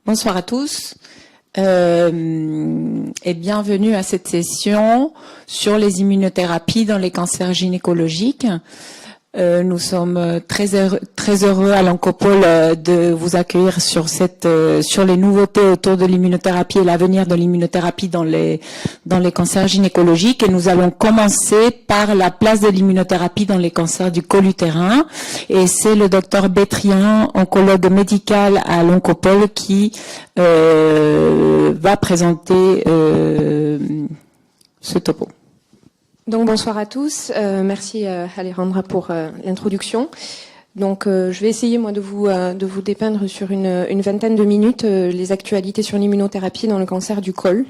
Bonsoir à tous et bienvenue à cette session sur les immunothérapies dans les cancers gynécologiques. Nous sommes très heureux à l'Oncopole de vous accueillir sur sur les nouveautés autour de l'immunothérapie et l'avenir de l'immunothérapie dans les cancers gynécologiques. Et nous allons commencer par la place de l'immunothérapie dans les cancers du col utérin. Et c'est le docteur Bétrien, oncologue médical à l'Oncopole, qui va présenter ce topo. Donc bonsoir à tous, merci Alejandra pour l'introduction. Donc je vais essayer moi de vous dépeindre sur une vingtaine de minutes les actualités sur l'immunothérapie dans le cancer du col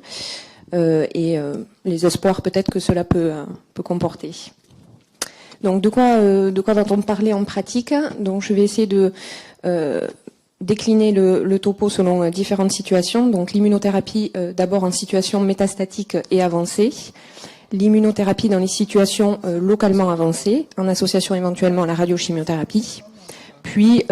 et les espoirs peut-être que cela peut comporter. Donc de quoi va-t-on parler en pratique? Donc je vais essayer de décliner le topo selon différentes situations. Donc l'immunothérapie d'abord en situation métastatique et avancée. L'immunothérapie dans les situations localement avancées, en association éventuellement à la radiochimiothérapie. Puis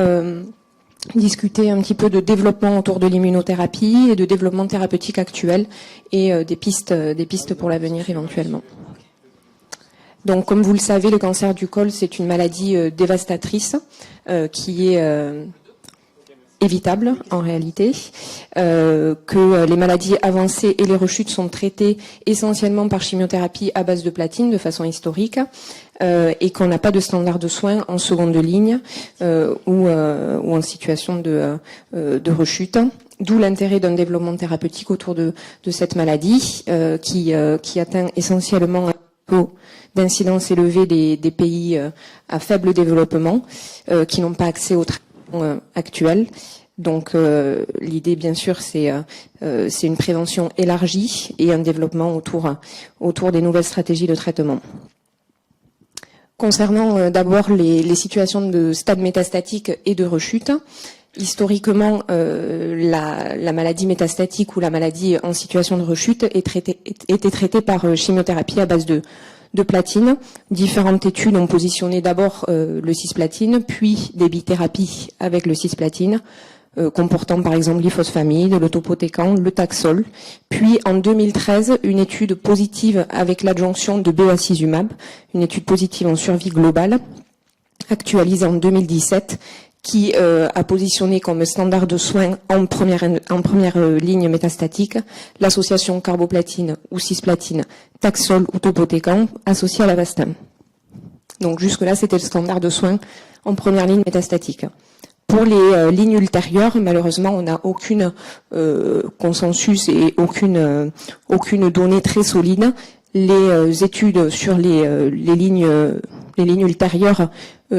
discuter un petit peu de développement autour de l'immunothérapie et de développement thérapeutique actuel et des pistes pour l'avenir éventuellement. Donc comme vous le savez, le cancer du col, c'est une maladie dévastatrice qui est évitable en réalité, que les maladies avancées et les rechutes sont traitées essentiellement par chimiothérapie à base de platine de façon historique et qu'on n'a pas de standard de soins en seconde ligne ou en situation de rechute. D'où l'intérêt d'un développement thérapeutique autour de cette maladie qui atteint essentiellement un taux d'incidence élevé des pays à faible développement qui n'ont pas accès aux traitements actuels. Donc l'idée bien sûr c'est une prévention élargie et un développement autour des nouvelles stratégies de traitement. Concernant d'abord les situations de stade métastatique et de rechute, historiquement la maladie métastatique ou la maladie en situation de rechute était traitée par chimiothérapie à base de platine. Différentes études ont positionné d'abord le cisplatine, puis des bithérapies avec le cisplatine, comportant par exemple l'ifosfamide, le topotécan, le taxol. Puis en 2013, une étude positive avec l'adjonction de bevacizumab, une étude positive en survie globale, actualisée en 2017, qui a positionné comme standard de soins en première ligne métastatique l'association carboplatine ou cisplatine, taxol ou topotécan associée à l'Avastin. Donc jusque-là, c'était le standard de soins en première ligne métastatique. Pour les lignes ultérieures, malheureusement, on n'a aucune consensus et aucune donnée très solide. Les études sur les lignes ultérieures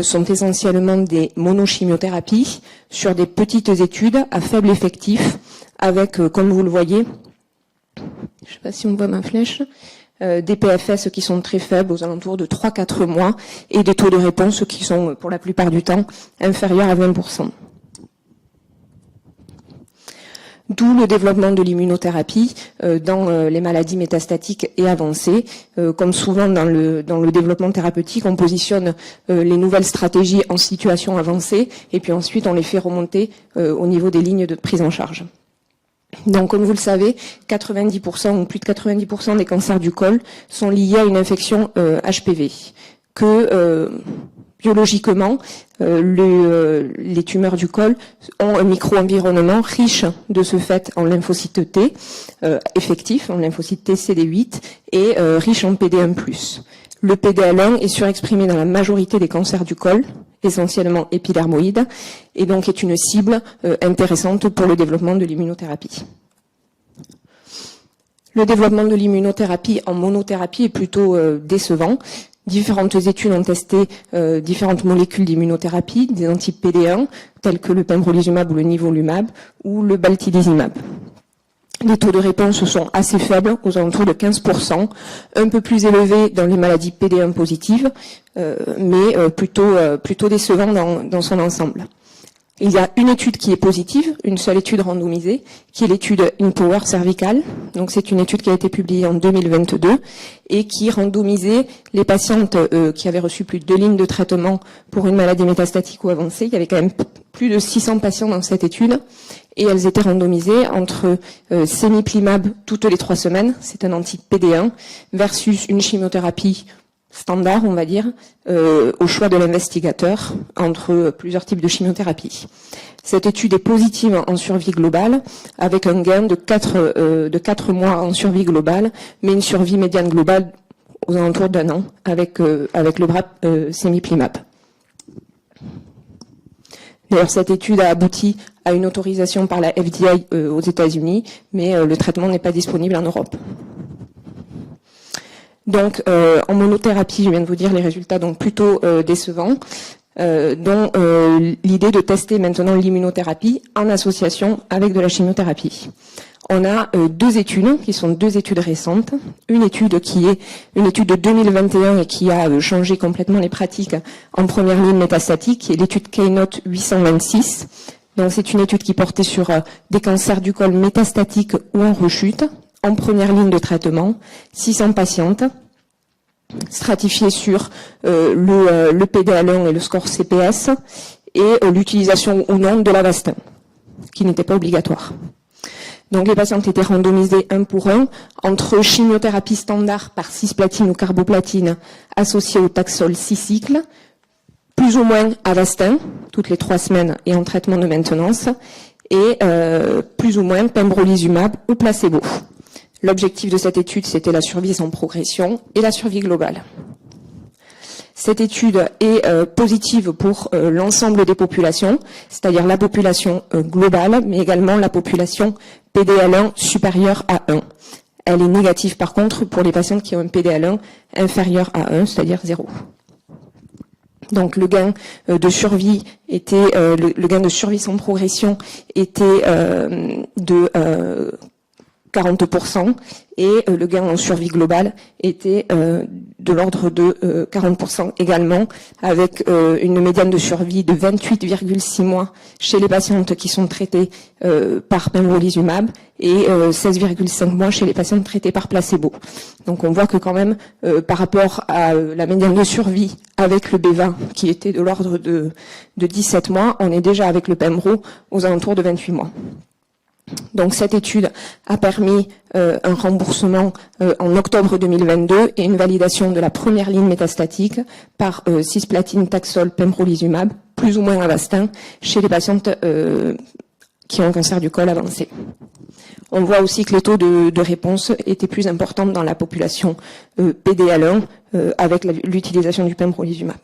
sont essentiellement des monochimiothérapies sur des petites études à faible effectif avec, comme vous le voyez, je ne sais pas si on voit ma flèche, des PFS qui sont très faibles, aux alentours de 3-4 mois, et des taux de réponse qui sont, pour la plupart du temps, inférieurs à 20%. D'où le développement de l'immunothérapie dans les maladies métastatiques et avancées. Comme souvent dans le développement thérapeutique, on positionne les nouvelles stratégies en situation avancée, et puis ensuite on les fait remonter au niveau des lignes de prise en charge. Donc, comme vous le savez, 90% ou plus de 90% des cancers du col sont liés à une infection HPV. Que biologiquement, les tumeurs du col ont un micro-environnement riche de ce fait en lymphocytes T effectifs, en lymphocytes T CD8 et riche en PD1+. Le PD-L1 est surexprimé dans la majorité des cancers du col, essentiellement épidermoïdes, et donc est une cible intéressante pour le développement de l'immunothérapie. Le développement de l'immunothérapie en monothérapie est plutôt décevant. Différentes études ont testé différentes molécules d'immunothérapie, des anti-PD1, tels que le pembrolizumab ou le nivolumab, ou le baltidizumab. Les taux de réponse sont assez faibles, aux alentours de 15%, un peu plus élevés dans les maladies PD1 positives, mais plutôt décevants dans son ensemble. Il y a une étude qui est positive, une seule étude randomisée, qui est l'étude IMpower cervicale. Donc c'est une étude qui a été publiée en 2022 et qui randomisait les patientes qui avaient reçu plus de 2 lignes de traitement pour une maladie métastatique ou avancée. Il y avait quand même plus de 600 patients dans cette étude, et elles étaient randomisées entre cemiplimab toutes les 3 semaines, c'est un anti-PD1, versus une chimiothérapie standard, on va dire, au choix de l'investigateur entre plusieurs types de chimiothérapie. Cette étude est positive en survie globale, avec un gain de 4 mois en survie globale, mais une survie médiane globale aux alentours d'1 an avec le bras cemiplimab. D'ailleurs, cette étude a abouti à une autorisation par la FDA aux États-Unis, mais le traitement n'est pas disponible en Europe. Donc, en monothérapie, je viens de vous dire les résultats donc plutôt décevants, dont l'idée de tester maintenant l'immunothérapie en association avec de la chimiothérapie. On a 2 études qui sont 2 études récentes. Une étude qui est une étude de 2021 et qui a changé complètement les pratiques en première ligne métastatique, qui est l'étude Keynote 826. Donc c'est une étude qui portait sur des cancers du col métastatiques ou en rechute, en première ligne de traitement, 600 patientes, stratifiées sur le PD-L1 et le score CPS, et l'utilisation ou non de l'Avastin, qui n'était pas obligatoire. Donc les patientes étaient randomisées 1 pour 1 entre chimiothérapie standard par cisplatine ou carboplatine associée au Taxol 6 cycles, plus ou moins Avastin, toutes les 3 semaines et en traitement de maintenance, et plus ou moins pembrolizumab ou placebo. L'objectif de cette étude, c'était la survie sans progression et la survie globale. Cette étude est positive pour l'ensemble des populations, c'est-à-dire la population globale, mais également la population PD-L1 supérieure à 1. Elle est négative par contre pour les patientes qui ont un PD-L1 inférieur à 1, c'est-à-dire 0. Donc le gain de survie était le gain de survie sans progression était de 40% et le gain en survie globale était de l'ordre de 40% également, avec une médiane de survie de 28,6 mois chez les patientes qui sont traitées par pembrolizumab et 16,5 mois chez les patientes traitées par placebo. Donc on voit que quand même, par rapport à la médiane de survie avec le B20 qui était de l'ordre de 17 mois, on est déjà avec le pembro aux alentours de 28 mois. Donc cette étude a permis un remboursement en octobre 2022 et une validation de la première ligne métastatique par cisplatine, Taxol, pembrolizumab, plus ou moins Avastin, chez les patientes qui ont un cancer du col avancé. On voit aussi que les taux de réponse étaient plus importants dans la population PD-L1 avec l'utilisation du pembrolizumab.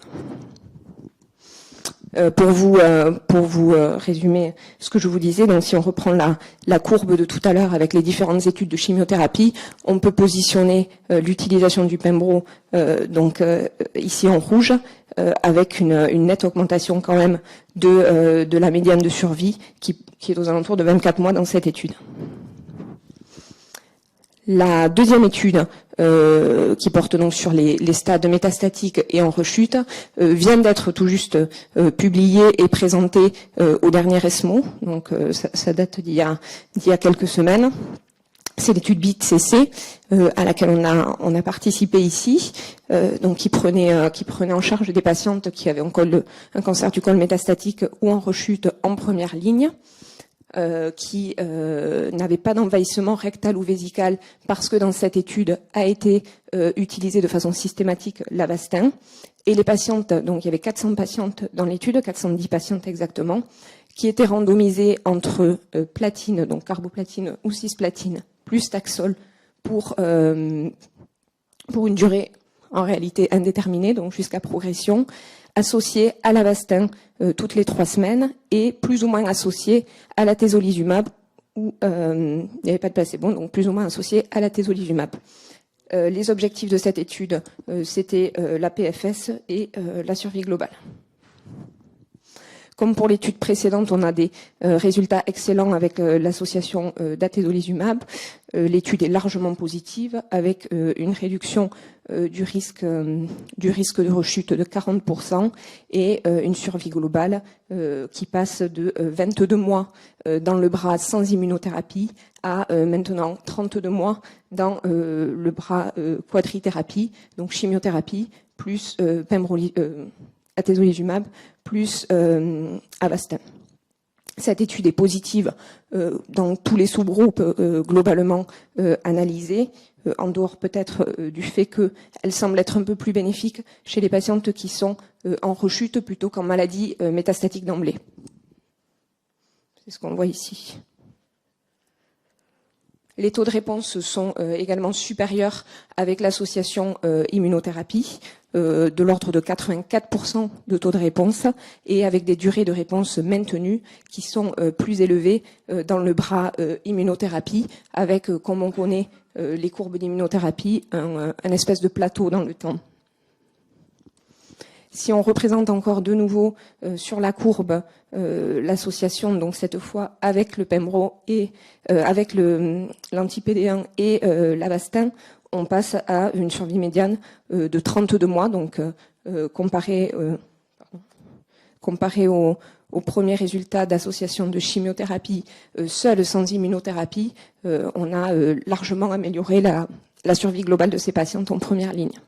Pour vous résumer ce que je vous disais, donc si on reprend la courbe de tout à l'heure avec les différentes études de chimiothérapie, on peut positionner l'utilisation du pembro ici en rouge avec une nette augmentation quand même de la médiane de survie qui est aux alentours de 24 mois dans cette étude. La deuxième étude, qui porte donc sur les stades métastatiques et en rechute, vient d'être tout juste publiée et présentée au dernier ESMO. Donc ça date d'il y a quelques semaines. C'est l'étude BIT-CC à laquelle on a participé ici, donc qui prenait en charge des patientes qui avaient un cancer du col métastatique ou en rechute en première ligne. Qui n'avait pas d'envahissement rectal ou vésical parce que dans cette étude a été utilisé de façon systématique l'Avastin. Et les patientes, donc il y avait 400 patientes dans l'étude, 410 patientes exactement, qui étaient randomisées entre platine, donc carboplatine ou cisplatine, plus Taxol pour une durée en réalité indéterminée, donc jusqu'à progression, associé à l'Avastin toutes les 3 semaines et plus ou moins associé à la tezolizumab où il n'y avait pas de placebo, donc plus ou moins associé à la tezolizumab. Les objectifs de cette étude, c'était la PFS et la survie globale. Comme pour l'étude précédente, on a des résultats excellents avec l'association d'atezolizumab. L'étude est largement positive avec une réduction du risque de rechute de 40% et une survie globale qui passe de 22 mois dans le bras sans immunothérapie à maintenant 32 mois dans le bras quadrithérapie, donc chimiothérapie plus atezolizumab plus Avastin. Cette étude est positive dans tous les sous-groupes globalement analysés, en dehors peut-être du fait qu'elle semble être un peu plus bénéfique chez les patientes qui sont en rechute plutôt qu'en maladie métastatique d'emblée. C'est ce qu'on voit ici. Les taux de réponse sont également supérieurs avec l'association immunothérapie, de l'ordre de 84% de taux de réponse, et avec des durées de réponse maintenues qui sont plus élevées dans le bras immunothérapie, avec, comme on connaît les courbes d'immunothérapie, un espèce de plateau dans le temps. Si on représente encore de nouveau sur la courbe l'association, donc cette fois avec le Pembro et avec l'anti-PD1 et l'Avastin, on passe à une survie médiane de 32 mois. Donc comparé au premier résultat d'association de chimiothérapie seule sans immunothérapie, on a largement amélioré la survie globale de ces patientes en première ligne.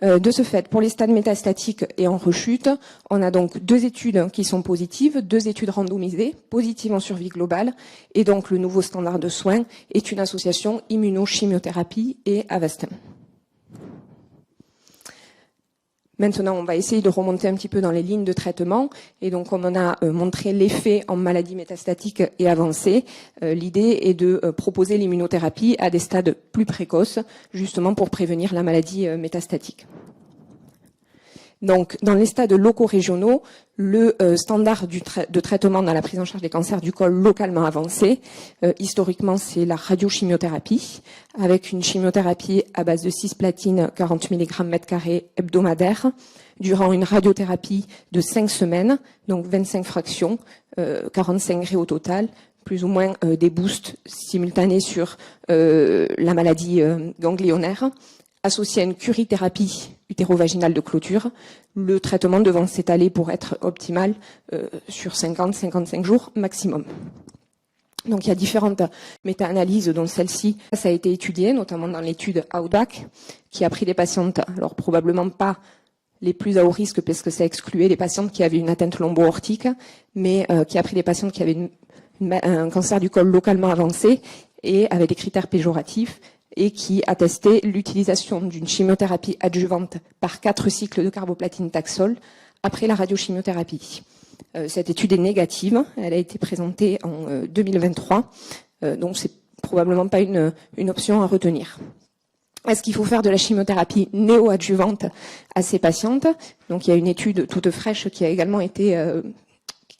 De ce fait, pour les stades métastatiques et en rechute, on a donc 2 études qui sont positives, 2 études randomisées, positives en survie globale, et donc le nouveau standard de soins est une association immunochimiothérapie et Avastin. Maintenant, on va essayer de remonter un petit peu dans les lignes de traitement. Et donc, comme on a montré l'effet en maladie métastatique et avancée, l'idée est de proposer l'immunothérapie à des stades plus précoces, justement pour prévenir la maladie métastatique. Donc, dans les stades locaux régionaux, le standard de traitement dans la prise en charge des cancers du col localement avancé, historiquement, c'est la radiochimiothérapie, avec une chimiothérapie à base de cisplatine, 40 mg m² hebdomadaire, durant une radiothérapie de 5 semaines, donc 25 fractions, 45 grés au total, plus ou moins des boosts simultanés sur la maladie ganglionnaire, associé à une curithérapie utérovaginale de clôture, le traitement devant s'étaler pour être optimal sur 50-55 jours maximum. Donc il y a différentes méta-analyses, dont celle-ci, ça a été étudié, notamment dans l'étude AUDAC, qui a pris des patientes, alors probablement pas les plus à haut risque, parce que ça excluait les patientes qui avaient une atteinte lombo-aortique, mais qui a pris des patientes qui avaient un cancer du col localement avancé et avec des critères péjoratifs, et qui a testé l'utilisation d'une chimiothérapie adjuvante par 4 cycles de carboplatine taxol après la radiochimiothérapie. Cette étude est négative, elle a été présentée en 2023, donc c'est probablement pas une option à retenir. Est-ce qu'il faut faire de la chimiothérapie néoadjuvante à ces patientes? Donc il y a une étude toute fraîche qui a également été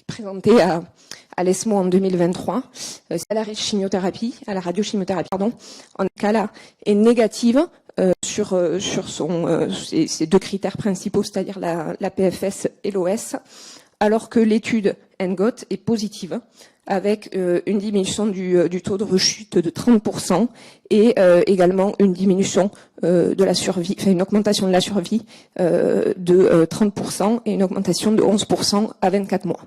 présentée à l'ESMO en 2023, à la radiochimiothérapie, en cas là, est négative sur ces 2 critères principaux, c'est-à-dire la PFS et l'OS, alors que l'étude NGOT est positive, avec une diminution du taux de rechute de 30% et également une diminution de la survie, enfin une augmentation de la survie de 30% et une augmentation de 11% à 24 mois.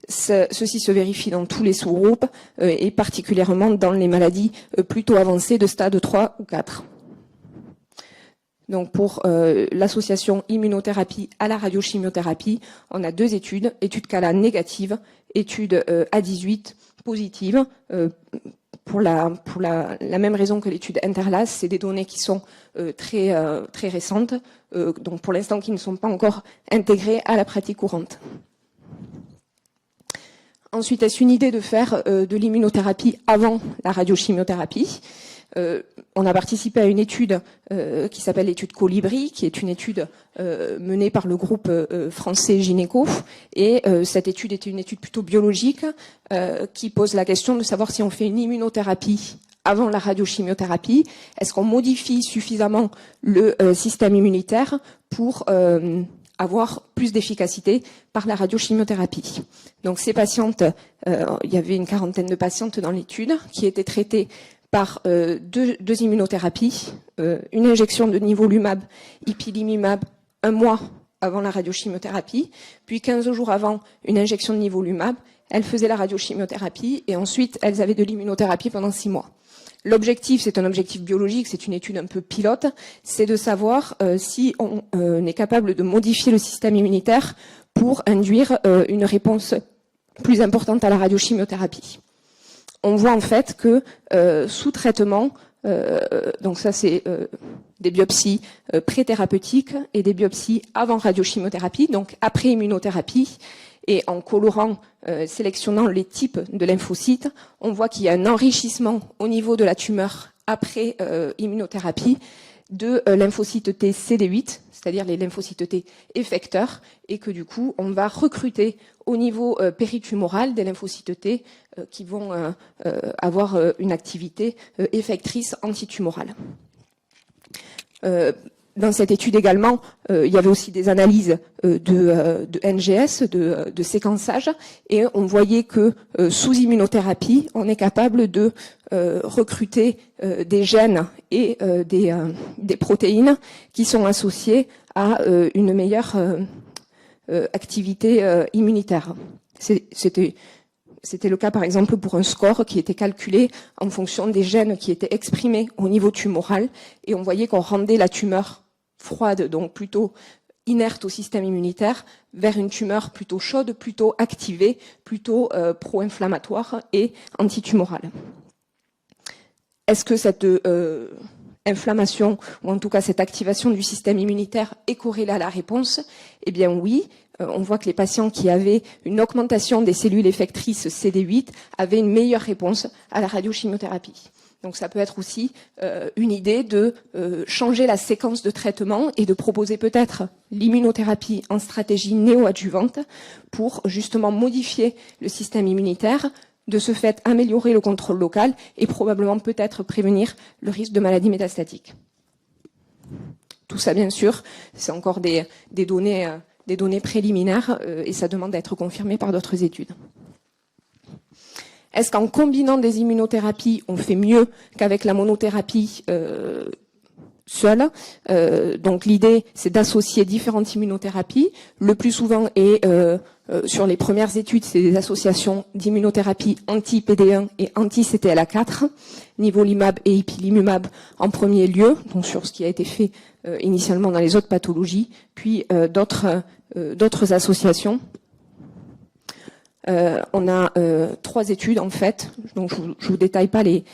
Ceci se vérifie dans tous les sous-groupes et particulièrement dans les maladies plutôt avancées de stade 3 ou 4. Donc pour l'association immunothérapie à la radiochimiothérapie, on a 2 études, étude CALA négative, étude A18 positive, pour la même raison que l'étude Interlace, c'est des données qui sont très récentes, donc pour l'instant qui ne sont pas encore intégrées à la pratique courante. Ensuite, est-ce une idée de faire de l'immunothérapie avant la radiochimiothérapie? On a participé à une étude qui s'appelle l'étude Colibri, qui est une étude menée par le groupe français Gynéco. Et cette étude était une étude plutôt biologique qui pose la question de savoir si on fait une immunothérapie avant la radiochimiothérapie, est-ce qu'on modifie suffisamment le système immunitaire pour avoir plus d'efficacité par la radiochimiothérapie. Donc ces patientes, il y avait une quarantaine de patientes dans l'étude qui étaient traitées par deux immunothérapies, une injection de nivolumab, ipilimumab, 1 mois avant la radiochimiothérapie, puis 15 jours avant une injection de nivolumab, elles faisaient la radiochimiothérapie et ensuite elles avaient de l'immunothérapie pendant 6 mois. L'objectif, c'est un objectif biologique, c'est une étude un peu pilote, c'est de savoir si on est capable de modifier le système immunitaire pour induire une réponse plus importante à la radiochimiothérapie. On voit en fait que sous traitement, donc ça c'est des biopsies pré-thérapeutiques et des biopsies avant radiochimiothérapie, donc après immunothérapie, et en colorant, sélectionnant les types de lymphocytes, on voit qu'il y a un enrichissement au niveau de la tumeur après immunothérapie de lymphocytes T CD8, c'est-à-dire les lymphocytes T effecteurs, et que du coup, on va recruter au niveau péritumoral des lymphocytes T qui vont avoir une activité effectrice antitumorale. Dans cette étude également, il y avait aussi des analyses de NGS, de séquençage, et on voyait que sous immunothérapie, on est capable de recruter des gènes et des protéines qui sont associées à une meilleure activité immunitaire. C'était le cas, par exemple, pour un score qui était calculé en fonction des gènes qui étaient exprimés au niveau tumoral, et on voyait qu'on rendait la tumeur froide, donc plutôt inerte au système immunitaire, vers une tumeur plutôt chaude, plutôt activée, plutôt pro-inflammatoire et antitumorale. Est-ce que cette inflammation, ou en tout cas cette activation du système immunitaire est corrélée à la réponse? Eh bien oui. On voit que les patients qui avaient une augmentation des cellules effectrices CD8 avaient une meilleure réponse à la radiochimiothérapie. Donc ça peut être aussi une idée de changer la séquence de traitement et de proposer peut-être l'immunothérapie en stratégie néoadjuvante pour justement modifier le système immunitaire, de ce fait améliorer le contrôle local et probablement peut-être prévenir le risque de maladie métastatique. Tout ça, bien sûr, c'est encore des données préliminaires et ça demande d'être confirmé par d'autres études. Est-ce qu'en combinant des immunothérapies, on fait mieux qu'avec la monothérapie seule? Donc l'idée, c'est d'associer différentes immunothérapies. Le plus souvent, et sur les premières études, c'est des associations d'immunothérapie anti-PD1 et anti-CTLA4, nivolumab et ipilimumab en premier lieu, donc sur ce qui a été fait initialement dans les autres pathologies, puis d'autres associations. On a 3 études en fait, donc je vous détaille pas les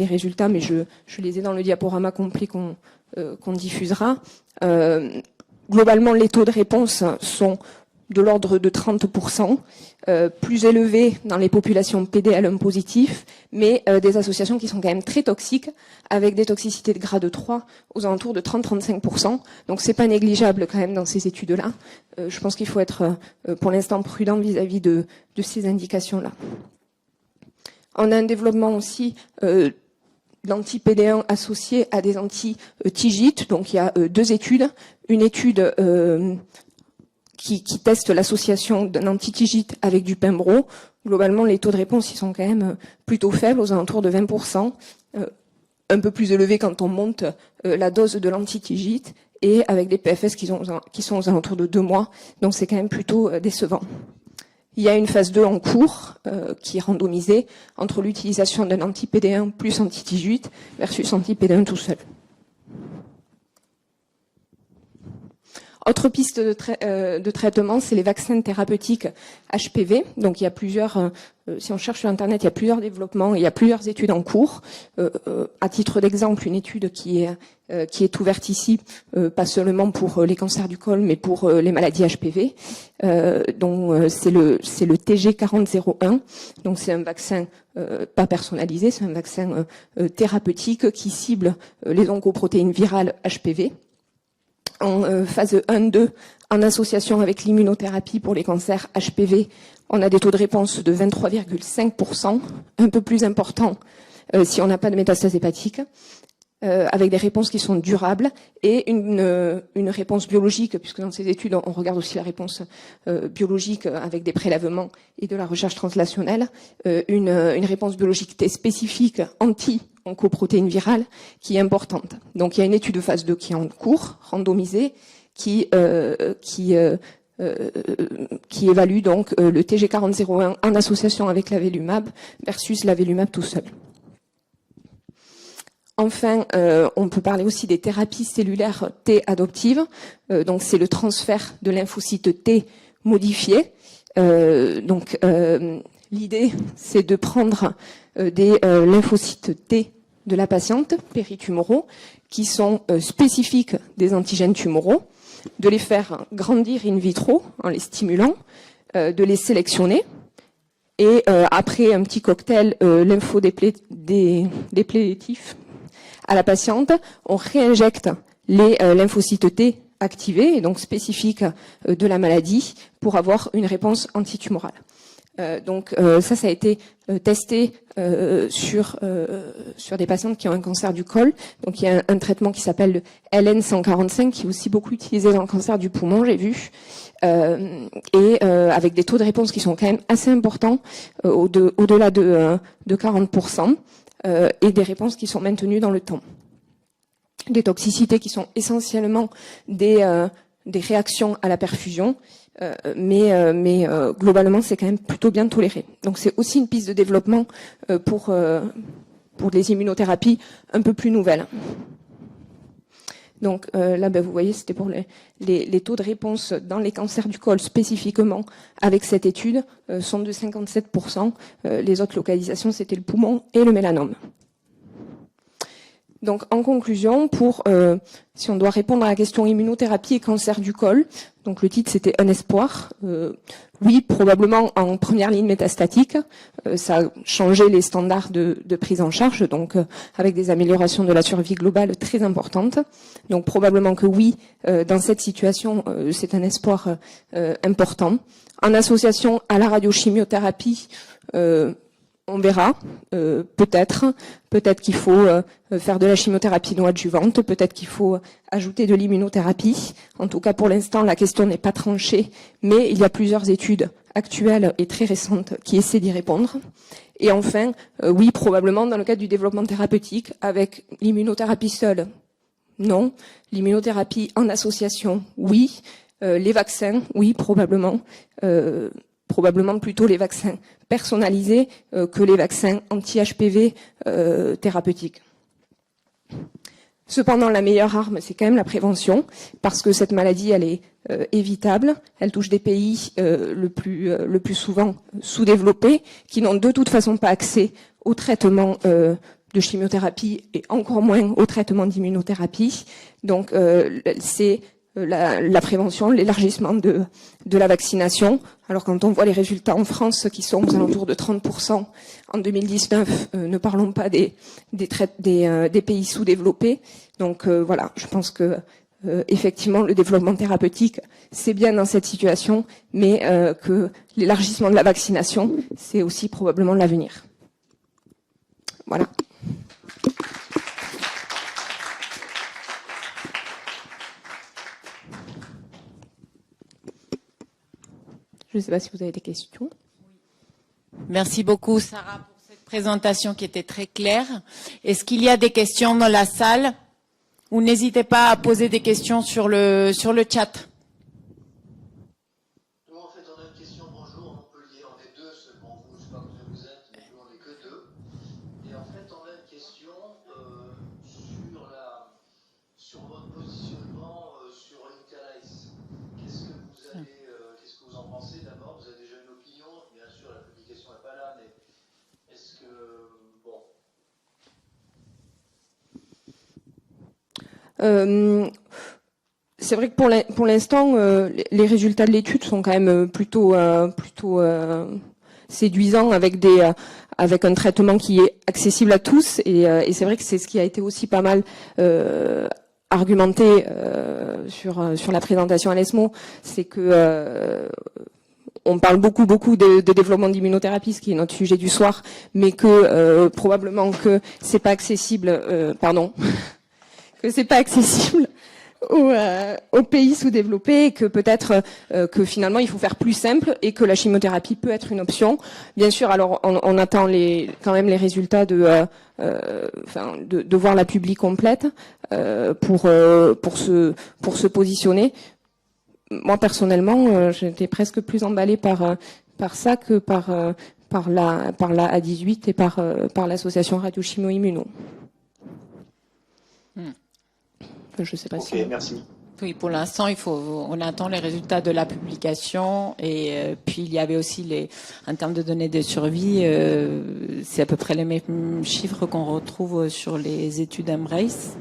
résultats, mais je les ai dans le diaporama complet qu'on diffusera. Globalement, les taux de réponse sont de l'ordre de 30%, plus élevés dans les populations PD-L1 positifs, mais des associations qui sont quand même très toxiques, avec des toxicités de grade 3 aux alentours de 30-35%. Donc c'est pas négligeable quand même dans ces études-là. Je pense qu'il faut être pour l'instant prudent vis-à-vis de ces indications-là. On a un développement aussi d'anti-PD1 associé à des anti-TIGIT. Donc il y a 2 études. Une étude qui teste l'association d'un anti-TIGIT avec du Pembro. Globalement, les taux de réponse ils sont quand même plutôt faibles, aux alentours de 20%, un peu plus élevés quand on monte la dose de l'anti-TIGIT, et avec des PFS qui sont aux alentours de 2 mois, donc c'est quand même plutôt décevant. Il y a une phase 2 en cours qui est randomisée entre l'utilisation d'un anti-PD1 plus anti-TIGIT versus anti-PD1 tout seul. Autre piste de traitement, c'est les vaccins thérapeutiques HPV. Donc il y a plusieurs, si on cherche sur Internet, il y a plusieurs développements, il y a plusieurs études en cours. À titre d'exemple, une étude qui est ouverte ici, pas seulement pour les cancers du col, mais pour les maladies HPV. Donc c'est le TG4001. Donc c'est un vaccin pas personnalisé, c'est un vaccin thérapeutique qui cible les oncoprotéines virales HPV. En phase 1-2, en association avec l'immunothérapie pour les cancers HPV, on a des taux de réponse de 23,5%, un peu plus important si on n'a pas de métastase hépatique, avec des réponses qui sont durables et une réponse biologique, puisque dans ces études, on regarde aussi la réponse biologique avec des prélèvements et de la recherche translationnelle, une réponse biologique spécifique anti-oncoprotéine virale qui est importante. Donc il y a une étude de phase 2 qui est en cours, randomisée, qui évalue donc le TG4001 en association avec l'avelumab versus l'avelumab tout seul. Enfin, on peut parler aussi des thérapies cellulaires T adoptives. Donc, c'est le transfert de lymphocytes T modifiés. L'idée, c'est de prendre des lymphocytes T de la patiente, péritumoraux, qui sont spécifiques des antigènes tumoraux, de les faire grandir in vitro en les stimulant, de les sélectionner, et après un petit cocktail lymphodéplétif à la patiente, on réinjecte les lymphocytes T activés, et donc spécifiques de la maladie, pour avoir une réponse antitumorale. Ça a été testé sur des patientes qui ont un cancer du col. Donc il y a un traitement qui s'appelle le LN145, qui est aussi beaucoup utilisé dans le cancer du poumon, j'ai vu, avec des taux de réponse qui sont quand même assez importants, au-delà de 40%, et des réponses qui sont maintenues dans le temps. Des toxicités qui sont essentiellement des réactions à la perfusion, mais globalement c'est quand même plutôt bien toléré. Donc c'est aussi une piste de développement pour des immunothérapies un peu plus nouvelles. Donc là, vous voyez, c'était pour les taux de réponse dans les cancers du col spécifiquement avec cette étude sont de 57%. Les autres localisations, c'était le poumon et le mélanome. Donc, en conclusion, si on doit répondre à la question immunothérapie et cancer du col, donc le titre c'était un espoir. Oui, probablement en première ligne métastatique, ça a changé les standards de prise en charge, donc avec des améliorations de la survie globale très importantes. Donc probablement que oui, dans cette situation, c'est un espoir important. En association à la radiochimiothérapie, on verra, peut-être qu'il faut faire de la chimiothérapie non adjuvante, peut-être qu'il faut ajouter de l'immunothérapie. En tout cas, pour l'instant, la question n'est pas tranchée, mais il y a plusieurs études actuelles et très récentes qui essaient d'y répondre. Et enfin, oui, probablement dans le cadre du développement thérapeutique, avec l'immunothérapie seule, non. L'immunothérapie en association, oui. Les vaccins, oui, probablement. Probablement plutôt les vaccins personnalisés que les vaccins anti-HPV thérapeutiques. Cependant, la meilleure arme, c'est quand même la prévention, parce que cette maladie, elle est évitable. Elle touche des pays le plus souvent sous-développés, qui n'ont de toute façon pas accès au traitement de chimiothérapie et encore moins au traitement d'immunothérapie. Donc, c'est la prévention, l'élargissement de la vaccination. Alors quand on voit les résultats en France qui sont aux alentours de 30% en 2019, ne parlons pas des pays sous-développés. Donc voilà, je pense que effectivement le développement thérapeutique c'est bien dans cette situation, mais que l'élargissement de la vaccination c'est aussi probablement l'avenir. Voilà. Je ne sais pas si vous avez des questions. Merci beaucoup, Sarah, pour cette présentation qui était très claire. Est-ce qu'il y a des questions dans la salle? Ou n'hésitez pas à poser des questions sur le chat. Nous, en fait, on a une question. Bonjour, Montpellier. On est deux, bon, vous, je ne sais pas combien vous êtes, mais nous, on n'est que deux. Et en fait, on a une question sur votre positionnement sur Incalais. Qu'est-ce que vous en pensez d'abord? Vous avez déjà une opinion? Bien sûr, la publication n'est pas là, mais est-ce que... Bon... C'est vrai que pour l'instant, les résultats de l'étude sont quand même plutôt séduisants avec un traitement qui est accessible à tous. Et c'est vrai que c'est ce qui a été aussi pas mal argumenté sur la présentation à l'ESMO, c'est que on parle beaucoup de développement d'immunothérapie, ce qui est notre sujet du soir, mais que probablement que c'est pas accessible, que c'est pas accessible aux pays sous-développés, et que peut-être que finalement il faut faire plus simple et que la chimiothérapie peut être une option. Bien sûr, alors on attend quand même les résultats de voir la publi complète pour se positionner. Moi personnellement, j'étais presque plus emballée par ça que par la A18 et par l'association Radio-Chimio-Immuno. Je ne sais pas Ok, si... merci. Oui, pour l'instant, on attend les résultats de la publication et puis il y avait aussi en termes de données de survie, c'est à peu près les mêmes chiffres qu'on retrouve sur les études Embrace,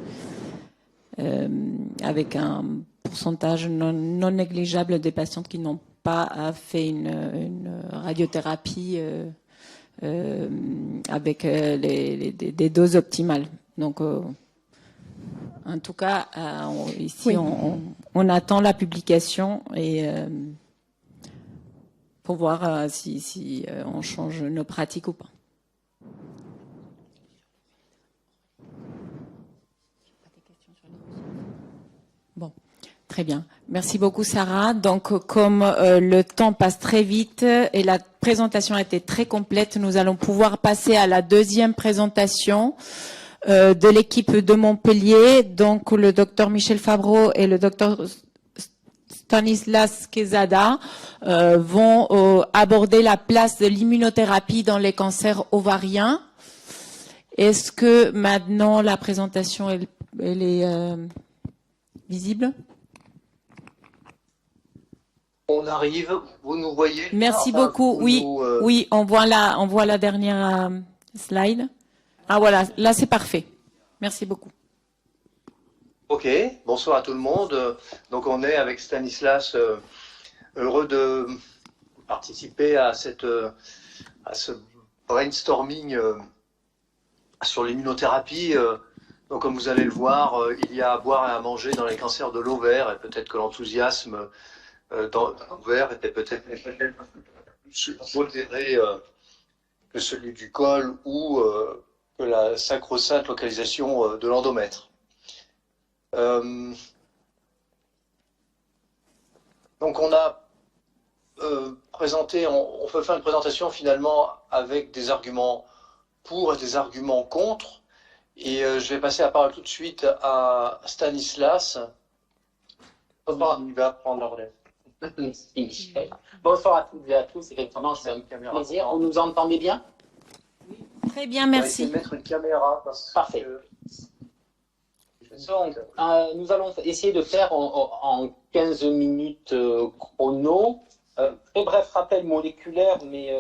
avec un pourcentage non négligeable des patientes qui n'ont pas fait une radiothérapie avec des doses optimales. Donc en tout cas, ici, Oui. on attend la publication et pour voir si on change nos pratiques ou pas. Bon, très bien. Merci beaucoup, Sarah. Donc, comme le temps passe très vite et la présentation a été très complète, nous allons pouvoir passer à la deuxième présentation de l'équipe de Montpellier, donc le docteur Michel Favreau et le docteur Stanislas Quezada vont aborder la place de l'immunothérapie dans les cancers ovariens. Est-ce que maintenant la présentation elle est visible? On arrive, vous nous voyez? Merci beaucoup. Oui, oui, on voit la dernière slide. Ah voilà, là c'est parfait. Merci beaucoup. Ok, bonsoir à tout le monde. Donc on est avec Stanislas heureux de participer à ce brainstorming sur l'immunothérapie. Donc comme vous allez le voir, il y a à boire et à manger dans les cancers de l'ovaire et peut-être que l'enthousiasme dans l'ovaire était peut-être plus modéré que celui du col ou que la sacro-sainte localisation de l'endomètre. Donc on a présenté, on peut faire une présentation finalement avec des arguments pour et des arguments contre. Et je vais passer la parole tout de suite à Stanislas. Il va prendre la relève. Merci, Michel. Bonsoir à toutes et à tous. Effectivement, c'est un plaisir. Vous nous entendez bien? Très bien, On va essayer merci. de mettre une caméra. Parfait. Donc, nous allons essayer de faire en 15 minutes chrono. Très bref rappel moléculaire, mais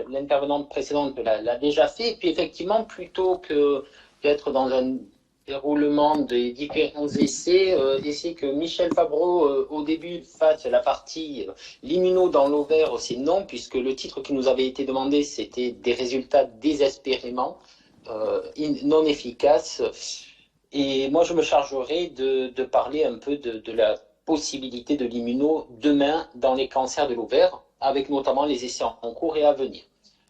l'intervenante précédente l'a déjà fait. Et puis effectivement, plutôt que d'être dans un déroulement des différents essais, essais que Michel Favreau au début fasse la partie l'immuno dans l'ovaire, c'est non, puisque le titre qui nous avait été demandé, c'était des résultats désespérément non efficaces. Et moi, je me chargerai de parler un peu de la possibilité de l'immuno demain dans les cancers de l'ovaire, avec notamment les essais en cours et à venir.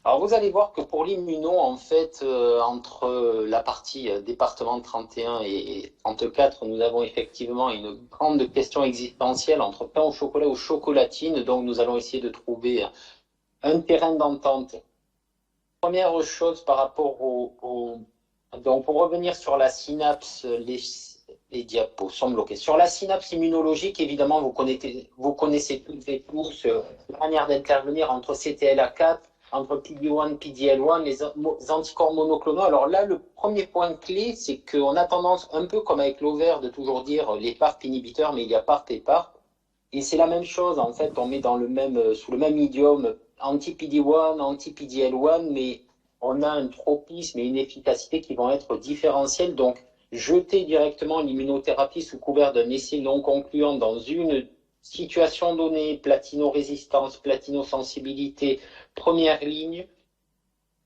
Alors, vous allez voir que pour l'immuno, en fait, entre la partie département 31 et 34, nous avons effectivement une grande question existentielle entre pain au chocolat ou chocolatine. Donc, nous allons essayer de trouver un terrain d'entente. Première chose par rapport donc, pour revenir sur la synapse, les diapos sont bloqués. Sur la synapse immunologique, évidemment, vous connaissez toutes et tous la manière d'intervenir entre CTLA4, entre PD-1, PD-L1, les anticorps monoclonaux. Alors là, le premier point clé, c'est qu'on a tendance, un peu comme avec l'ovaire, de toujours dire les PARP inhibiteurs, mais il y a PARP et PARP. Et c'est la même chose, en fait, on met sous le même idiome anti-PD-1, anti-PD-L1, mais on a un tropisme et une efficacité qui vont être différentielles. Donc, jeter directement l'immunothérapie sous couvert d'un essai non concluant dans une situation donnée, platino-résistance, platino-sensibilité, première ligne,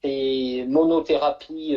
et monothérapie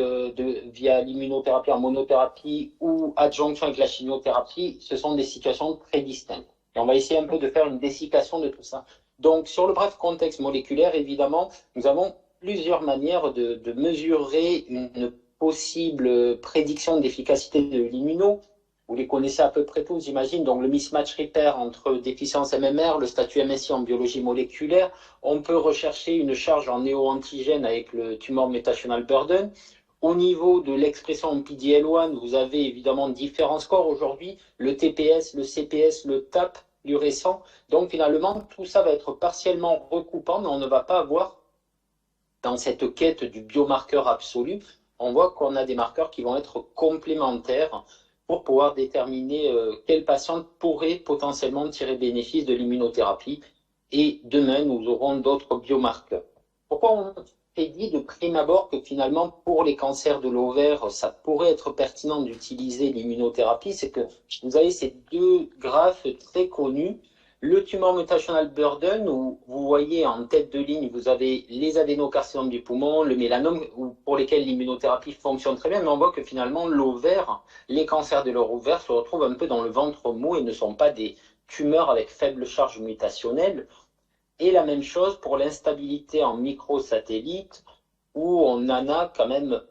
via l'immunothérapie en monothérapie ou adjonction avec la chimiothérapie, ce sont des situations très distinctes. Et on va essayer un peu de faire une dessiccation de tout ça. Donc, sur le bref contexte moléculaire, évidemment, nous avons plusieurs manières de mesurer une possible prédiction d'efficacité de l'immuno. Vous les connaissez à peu près tous, j'imagine. Donc, le mismatch repair entre déficience MMR, le statut MSI en biologie moléculaire. On peut rechercher une charge en néo-antigène avec le tumor mutational burden. Au niveau de l'expression en PD-L1, vous avez évidemment différents scores aujourd'hui. Le TPS, le CPS, le TAP, l'urécent. Donc, finalement, tout ça va être partiellement recoupant, mais on ne va pas avoir dans cette quête du biomarqueur absolu, on voit qu'on a des marqueurs qui vont être complémentaires pour pouvoir déterminer quel patient pourrait potentiellement tirer bénéfice de l'immunothérapie. Et demain, nous aurons d'autres biomarqueurs. Pourquoi on s'est dit de prime abord que finalement, pour les cancers de l'ovaire, ça pourrait être pertinent d'utiliser l'immunothérapie? C'est que vous avez ces deux graphes très connus. Le tumor mutational burden, où vous voyez en tête de ligne, vous avez les adénocarcinomes du poumon, le mélanome, pour lesquels l'immunothérapie fonctionne très bien, mais on voit que finalement, l'ovaire, les cancers de leur ovaire se retrouvent un peu dans le ventre mou et ne sont pas des tumeurs avec faible charge mutationnelle. Et la même chose pour l'instabilité en microsatellite, où on en a quand même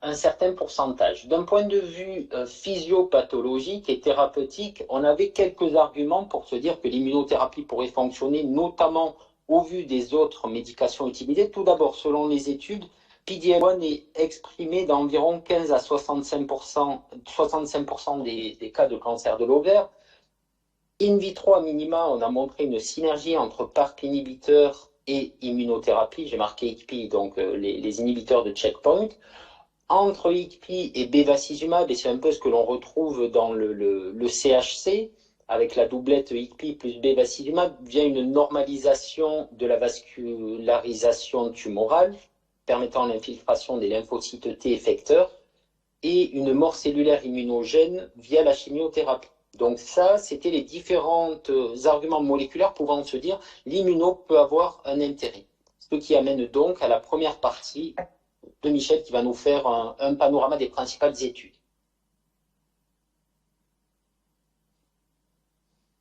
un certain pourcentage. D'un point de vue physiopathologique et thérapeutique, on avait quelques arguments pour se dire que l'immunothérapie pourrait fonctionner, notamment au vu des autres médications utilisées. Tout d'abord, selon les études, PD-L1 est exprimé dans environ 15 à 65% des cas de cancer de l'ovaire. In vitro, à minima, on a montré une synergie entre PARP inhibiteur et immunothérapie. J'ai marqué ICP, donc les inhibiteurs de checkpoint. Entre ICP et bevacizumab, et c'est un peu ce que l'on retrouve dans le CHC, avec la doublette ICP plus bevacizumab, vient une normalisation de la vascularisation tumorale, permettant l'infiltration des lymphocytes T effecteurs, et une mort cellulaire immunogène via la chimiothérapie. Donc ça, c'était les différents arguments moléculaires pouvant se dire l'immuno peut avoir un intérêt. Ce qui amène donc à la première partie de Michel qui va nous faire un panorama des principales études.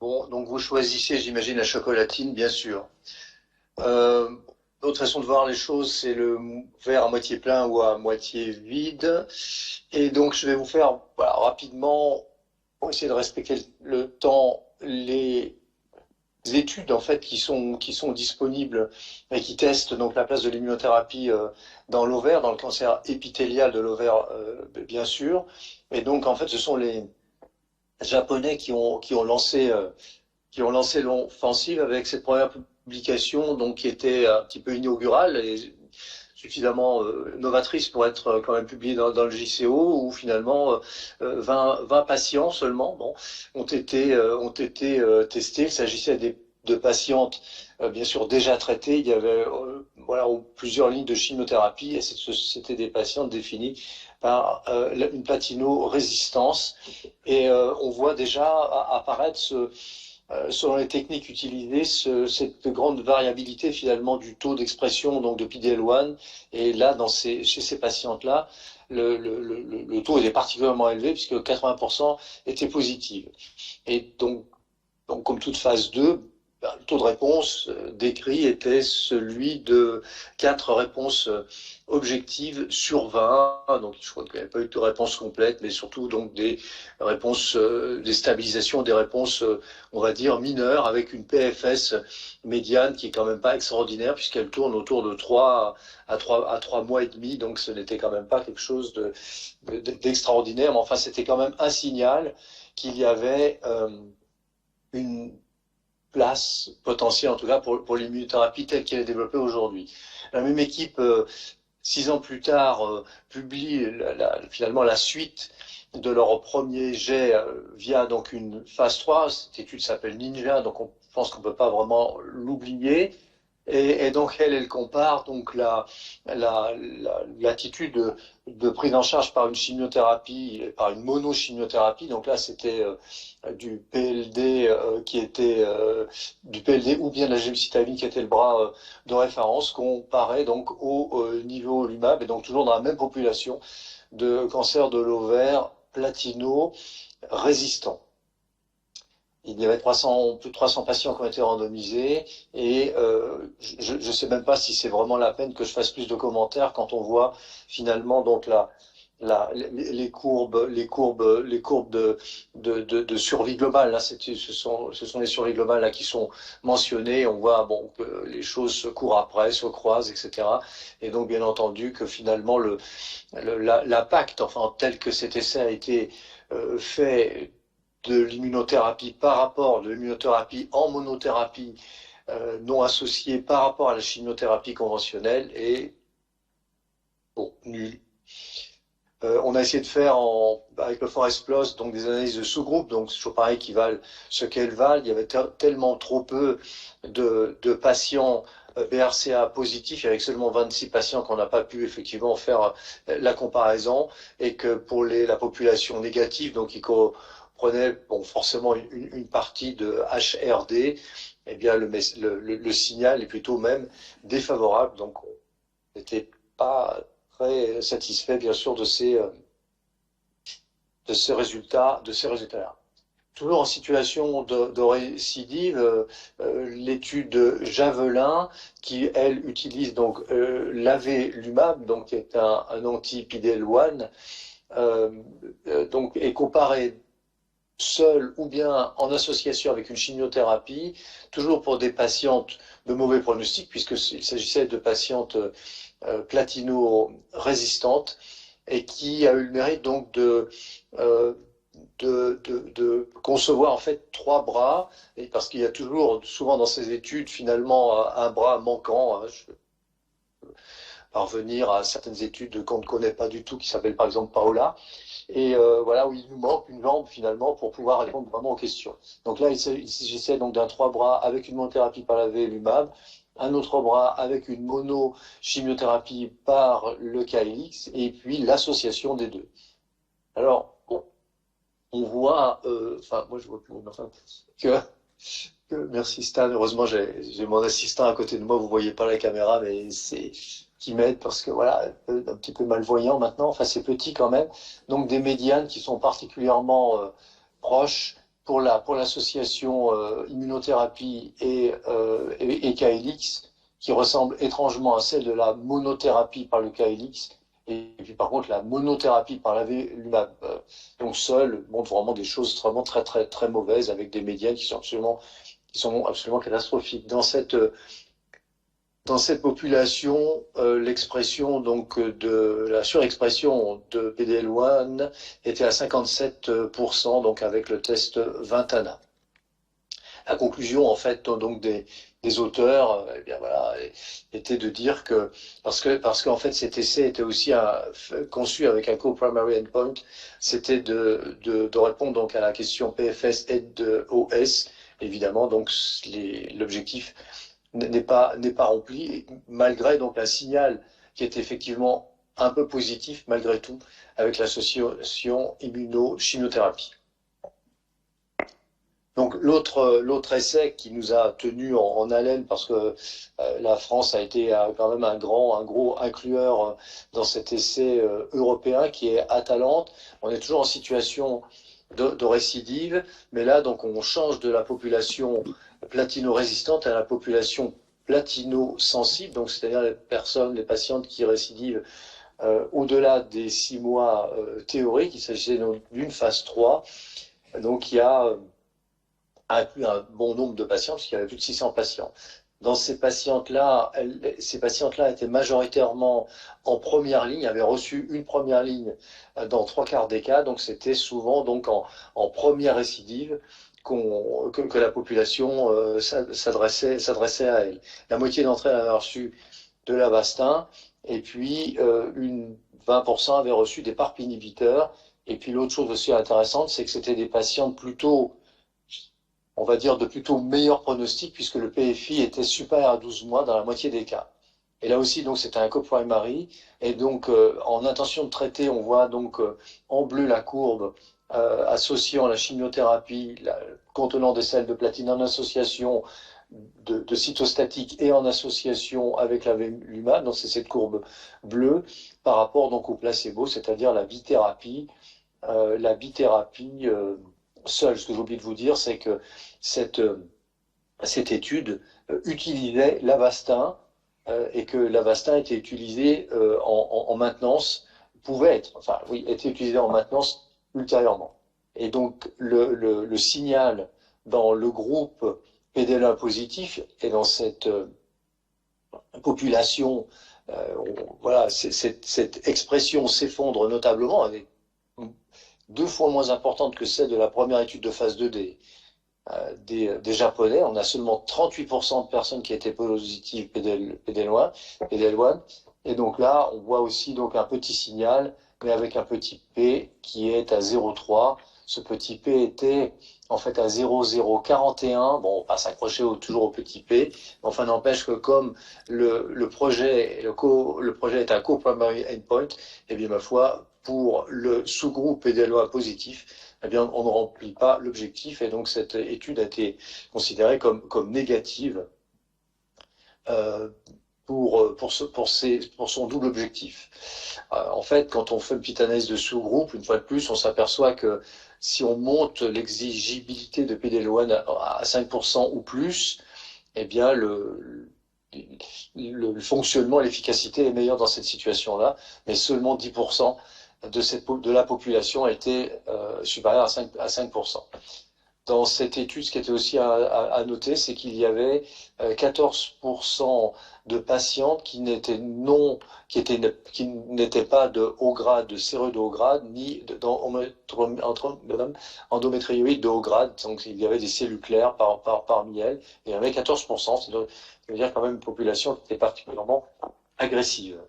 Bon, donc vous choisissez, j'imagine, la chocolatine, bien sûr. L'autre façon de voir les choses, c'est le verre à moitié plein ou à moitié vide. Et donc, je vais vous faire rapidement, pour essayer de respecter le temps, les études en fait qui sont disponibles et qui testent donc la place de l'immunothérapie dans l'ovaire, dans le cancer épithélial de l'ovaire, bien sûr. Et donc, en fait, ce sont les Japonais qui ont lancé l'offensive avec cette première publication, donc qui était un petit peu inaugurale et suffisamment novatrice pour être quand même publiée dans le JCO, où finalement 20 patients seulement ont été testés. Il s'agissait de patientes bien sûr déjà traitées. Il y avait plusieurs lignes de chimiothérapie et c'était des patientes définies par une platino-résistance. Et on voit déjà apparaître selon les techniques utilisées, cette grande variabilité finalement du taux d'expression donc de PD-L1. Et là, chez ces patientes-là, le taux était particulièrement élevé puisque 80% étaient positives. Et donc comme toute phase 2, le taux de réponse décrit était celui de 4 réponses objectives sur 20. Donc je crois qu'il n'y avait pas eu de réponse complète, mais surtout donc des réponses, des stabilisations, des réponses, on va dire, mineures, avec une PFS médiane qui est quand même pas extraordinaire, puisqu'elle tourne autour de 3 mois et demi. Donc ce n'était quand même pas quelque chose d'extraordinaire, mais enfin c'était quand même un signal qu'il y avait une place potentielle, en tout cas pour l'immunothérapie telle qu'elle est développée aujourd'hui. La même équipe, 6 ans plus tard, publie finalement la suite de leur premier jet via donc une phase 3. Cette étude s'appelle Ninja, donc on pense qu'on peut pas vraiment l'oublier. Et donc elle compare donc l'attitude de prise en charge par une chimiothérapie, par une monochimiothérapie. Donc là c'était du PLD qui était du PLD ou bien de la gemcitabine qui était le bras de référence, comparé donc au nivolumab, et donc toujours dans la même population de cancer de l'ovaire platino résistant. Il y avait plus de 300 patients qui ont été randomisés et je ne sais même pas si c'est vraiment la peine que je fasse plus de commentaires quand on voit finalement donc les courbes de survie globale. Là, ce sont les survies globales là qui sont mentionnées. On voit que les choses se courent après, se croisent, etc. Et donc bien entendu que finalement l'impact, enfin tel que cet essai a été fait, de l'immunothérapie par rapport de l'immunothérapie en monothérapie non associée par rapport à la chimiothérapie conventionnelle est nul. On a essayé de faire avec le Forest Plus donc des analyses de sous-groupes, donc c'est toujours pareil qui valent ce qu'elles valent. Il y avait tellement trop peu de patients BRCA positifs, avec seulement 26 patients qu'on n'a pas pu effectivement faire la comparaison, et que pour la population négative, donc qui comprenait forcément une partie de HRD, eh bien le signal est plutôt même défavorable. Donc on n'était pas très satisfait bien sûr de ces résultats-là. Toujours en situation de récidive, l'étude Javelin, qui elle utilise donc l'avelumab, donc qui est un anti-PD-L1, donc est comparé seul ou bien en association avec une chimiothérapie, toujours pour des patientes de mauvais pronostic, puisqu'il s'agissait de patientes platino-résistantes, et qui a eu le mérite donc de concevoir en fait 3 bras, et parce qu'il y a toujours, souvent dans ces études, finalement un bras manquant. Je vais revenir à certaines études qu'on ne connaît pas du tout, qui s'appellent par exemple Paola, et voilà, où il nous manque une jambe finalement pour pouvoir répondre vraiment aux questions. Donc là, il s'agissait donc d'un 3 bras avec une monothérapie par l'avelumab, un autre bras avec une monochimiothérapie par le KLX, et puis l'association des deux. Alors, bon, on voit, moi je vois plus, enfin, merci Stan, heureusement j'ai mon assistant à côté de moi, vous voyez pas la caméra, mais c'est qui m'aide parce que voilà, un petit peu malvoyant maintenant, enfin c'est petit quand même, donc des médianes qui sont particulièrement proches pour l'association immunothérapie et KLX, qui ressemble étrangement à celle de la monothérapie par le KLX, et puis par contre la monothérapie par l'avelumab, donc seule, montre vraiment des choses vraiment très très très mauvaises, avec des médianes qui sont absolument catastrophiques. Dans cette population, l'expression donc de la surexpression de PD-L1 était à 57%, donc avec le test Ventana. La conclusion en fait donc des auteurs, eh bien voilà, était de dire que parce qu'en fait cet essai était aussi conçu avec un co-primary endpoint, c'était de répondre donc à la question PFS et de OS. Évidemment, donc l'objectif n'est pas rempli, malgré donc un signal qui est effectivement un peu positif malgré tout avec l'association immunochimiothérapie. Donc l'autre essai qui nous a tenu en haleine, parce que la France a été quand même un gros inclueur dans cet essai européen, qui est Atalante. On est toujours en situation de récidive, mais là donc on change de la population platino-résistante à la population platino-sensible, donc c'est-à-dire les patientes qui récidivent au-delà des 6 mois théoriques. Il s'agissait donc d'une phase 3, donc il y a inclus un bon nombre de patients, puisqu'il y avait plus de 600 patients. Dans ces patientes-là étaient majoritairement en première ligne, avaient reçu une première ligne dans 3/4 des cas, donc c'était souvent donc en première récidive que la population s'adressait à elle. La moitié d'entre elles avaient reçu de l'Avastin, et puis 20% avaient reçu des PARP inhibiteurs. Et puis l'autre chose aussi intéressante, c'est que c'était des patientes plutôt, on va dire, de plutôt meilleur pronostic, puisque le PFI était supérieur à 12 mois dans la moitié des cas. Et là aussi, donc, c'était un co-primary. Et donc, en intention de traiter, on voit donc en bleu la courbe associant la chimiothérapie contenant des sels de platine en association de cytostatique et en association avec l'avelumab. Donc, c'est cette courbe bleue par rapport donc au placebo, c'est-à-dire la bithérapie. Seule. Ce que j'ai oublié de vous dire, c'est que cette étude utilisait l'Avastin, et que l'Avastin était utilisé en maintenance, était utilisé en maintenance ultérieurement. Et donc le signal dans le groupe PD-L1 positif et dans cette population, voilà, cette expression s'effondre notablement, avec 2 fois moins importante que celle de la première étude de phase 2 des Japonais. On a seulement 38% de personnes qui étaient positives PD-L1, Et donc là, on voit aussi donc un petit signal, mais avec un petit P qui est à 0,3. Ce petit P était en fait à 0,041. Bon, on va s'accrocher toujours au petit P. Enfin, n'empêche que comme le projet est un co-primary endpoint, eh bien, ma foi, pour le sous-groupe PDLOA positif, eh bien, on ne remplit pas l'objectif. Et donc, cette étude a été considérée comme négative pour son double objectif. En fait, quand on fait une petite analyse de sous-groupe, une fois de plus, on s'aperçoit que si on monte l'exigibilité de PDL1 à 5% ou plus, eh bien, le fonctionnement, l'efficacité est meilleure dans cette situation-là, mais seulement 10% de la population a été supérieure à 5%. Dans cette étude, ce qui était aussi à noter, c'est qu'il y avait 14% de patientes qui n'étaient pas de haut grade, de séreux de haut grade, ni endométrioïde de haut grade. Donc, il y avait des cellules claires parmi elles. Et il y avait 14%. Ça veut dire quand même une population qui était particulièrement agressive.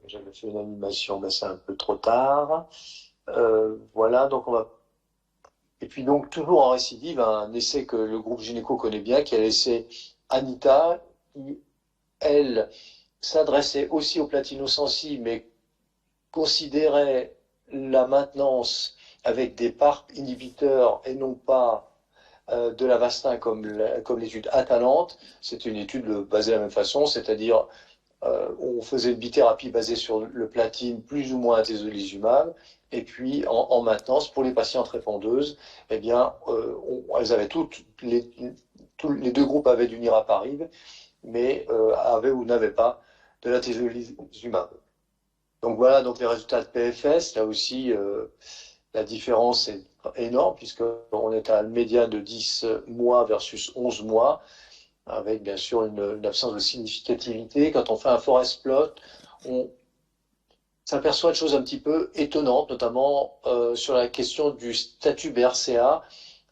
J'avais fait une animation, mais c'est un peu trop tard. Voilà, donc on va. Et puis donc toujours en récidive, un essai que le groupe gynéco connaît bien, qui est l'essai Anita, qui elle s'adressait aussi aux platino-sensibles, mais considérait la maintenance avec des PARP inhibiteurs et non pas de l'Avastin comme l'étude Atalante. C'était une étude basée de la même façon, c'est-à-dire on faisait une bithérapie basée sur le platine plus ou moins atezolizumab. Et puis, en maintenance, pour les patientes répondeuses, eh bien, elles avaient les deux groupes avaient du niraparib, mais avaient ou n'avaient pas de l'atezolizumab. Donc voilà, donc les résultats de PFS, là aussi, la différence est énorme, puisqu'on est à une médiane de 10 mois versus 11 mois, avec bien sûr une absence de significativité. Quand on fait un forest plot, on s'aperçoit de choses un petit peu étonnantes, notamment sur la question du statut BRCA,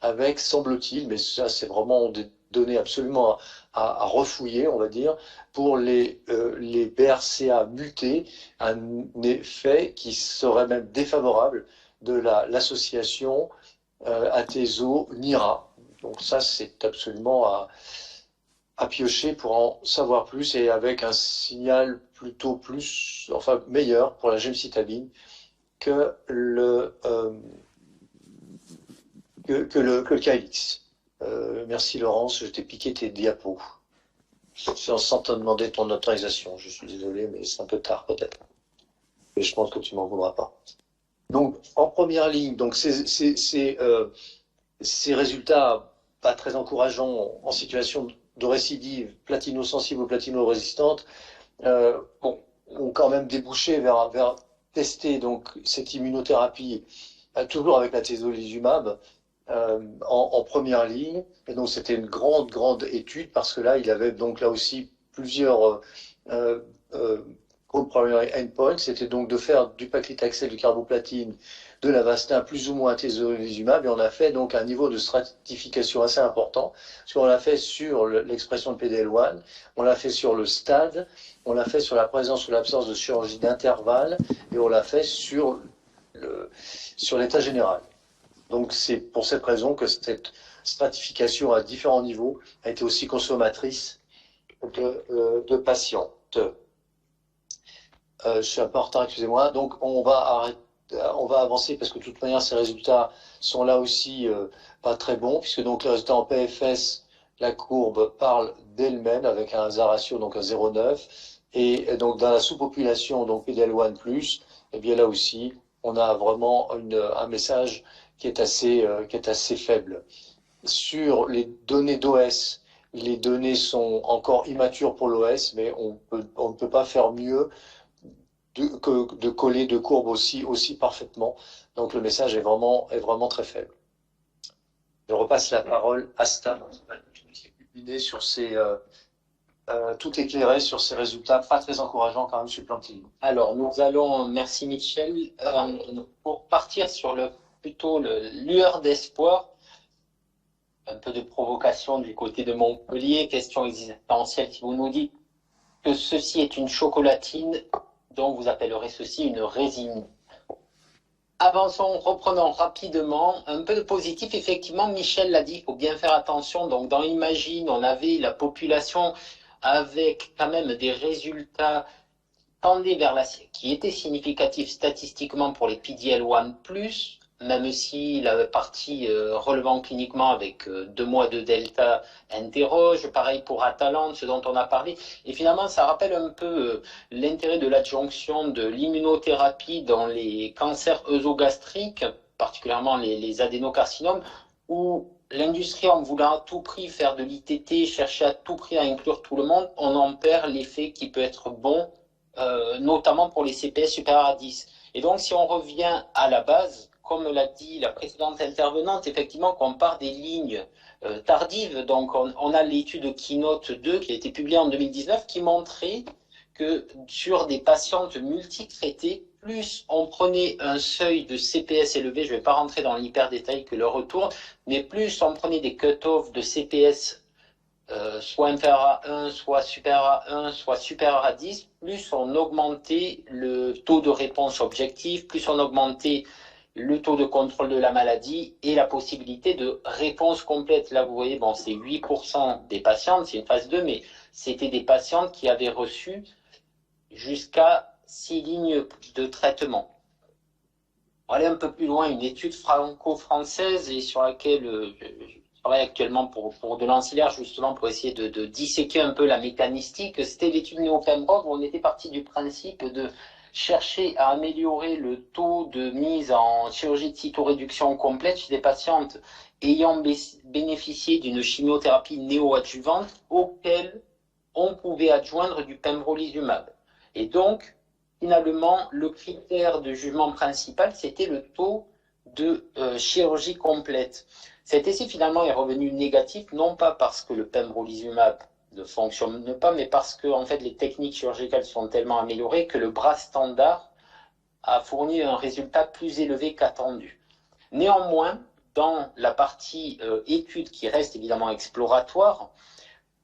avec, semble-t-il, mais ça c'est vraiment des données absolument à refouiller, on va dire, pour les BRCA mutés, un effet qui serait même défavorable de l'association atézo-NIRA. Donc ça c'est absolument à piocher pour en savoir plus, et avec un signal plutôt meilleur pour la gemcitabine que le Calyx. Merci Laurence, je t'ai piqué tes diapos sans te demander ton autorisation. Je suis désolé, mais c'est un peu tard peut-être. Mais je pense que tu m'en voudras pas. Donc en première ligne, donc ces résultats pas très encourageants en situation de récidive platino-sensible ou platino-résistante, ont quand même débouché vers tester donc cette immunothérapie toujours avec l'atezolizumab en première ligne. Et donc c'était une grande étude, parce que là il y avait donc là aussi plusieurs co-primary endpoints. C'était donc de faire du paclitaxel, du carboplatine, de l'Avastin plus ou moins atezolizumab, et on a fait donc un niveau de stratification assez important, parce qu'on l'a fait sur l'expression de PDL1, on l'a fait sur le stade, on l'a fait sur la présence ou l'absence de chirurgie d'intervalle, et on l'a fait sur l'état général. Donc c'est pour cette raison que cette stratification à différents niveaux a été aussi consommatrice de patientes. Je suis un peu en retard, excusez-moi. Donc on va avancer, parce que de toute manière ces résultats sont là aussi pas très bons, puisque donc les résultats en PFS, la courbe parle d'elle-même avec un hazard ratio donc à 0,9, et donc dans la sous-population donc PDL1+, et bien là aussi on a vraiment un message qui est assez faible. Sur les données d'OS, les données sont encore immatures pour l'OS, mais on ne peut pas faire mieux de coller deux courbes aussi parfaitement. Donc le message est vraiment très faible. Je repasse la parole à Stan, sur tout éclairé sur ces résultats pas très encourageants quand même sur Plantine. Alors, merci Michel, pour partir sur plutôt le lueur d'espoir. un peu de provocation du côté de Montpellier, question existentielle, si vous nous dites que ceci est une chocolatine, donc vous appellerez ceci une résine. Avançons, reprenons rapidement. Un peu de positif, effectivement, Michel l'a dit, il faut bien faire attention. Donc, dans Imagine, on avait la population avec quand même des résultats tendus vers qui étaient significatifs statistiquement pour les PDL1+, même si la partie relevant cliniquement avec 2 mois de delta interroge, pareil pour Atalante, ce dont on a parlé. Et finalement, ça rappelle un peu l'intérêt de l'adjonction de l'immunothérapie dans les cancers œsogastriques, particulièrement les adénocarcinomes, où l'industrie, en voulant à tout prix faire de l'ITT, chercher à tout prix à inclure tout le monde, on en perd l'effet qui peut être bon, notamment pour les CPS supérieurs à 10. Et donc, si on revient à la base, comme l'a dit la précédente intervenante, effectivement, qu'on part des lignes tardives. Donc, on a l'étude Keynote 2 qui a été publiée en 2019 qui montrait que sur des patientes multitraitées, plus on prenait un seuil de CPS élevé, je ne vais pas rentrer dans l'hyper détail que le retour, mais plus on prenait des cut-offs de CPS soit inférieur à 1, soit supérieur à 1, soit supérieur à 10, plus on augmentait le taux de réponse objectif, plus on augmentait le taux de contrôle de la maladie et la possibilité de réponse complète. Là, vous voyez, bon, c'est 8% des patientes, c'est une phase 2, mais c'était des patientes qui avaient reçu jusqu'à 6 lignes de traitement. On va aller un peu plus loin, une étude franco-française et sur laquelle je travaille actuellement pour de l'ancillaire, justement pour essayer de disséquer un peu la mécanistique. C'était l'étude Néo-Pembrov où on était parti du principe de chercher à améliorer le taux de mise en chirurgie de cytoréduction complète chez des patientes ayant bénéficié d'une chimiothérapie néoadjuvante auquel on pouvait adjoindre du pembrolizumab. Et donc, finalement, le critère de jugement principal, c'était le taux de chirurgie complète. Cet essai, finalement, est revenu négatif, non pas parce que le pembrolizumab ne fonctionne pas, mais parce que en fait, les techniques chirurgicales sont tellement améliorées que le bras standard a fourni un résultat plus élevé qu'attendu. Néanmoins, dans la partie étude qui reste évidemment exploratoire,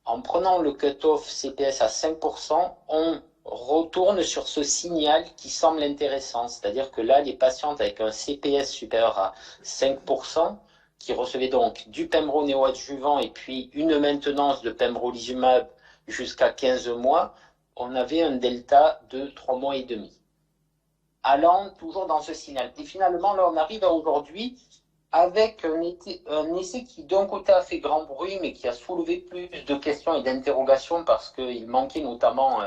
en prenant le cut-off CPS à 5%, on retourne sur ce signal qui semble intéressant. C'est-à-dire que là, les patientes avec un CPS supérieur à 5%, qui recevaient donc du pembro néoadjuvant et puis une maintenance de pembrolizumab jusqu'à 15 mois, on avait un delta de 3 mois et demi. Allant toujours dans ce signal. Et finalement, là, on arrive à aujourd'hui avec un essai qui, d'un côté, a fait grand bruit, mais qui a soulevé plus de questions et d'interrogations parce qu'il manquait notamment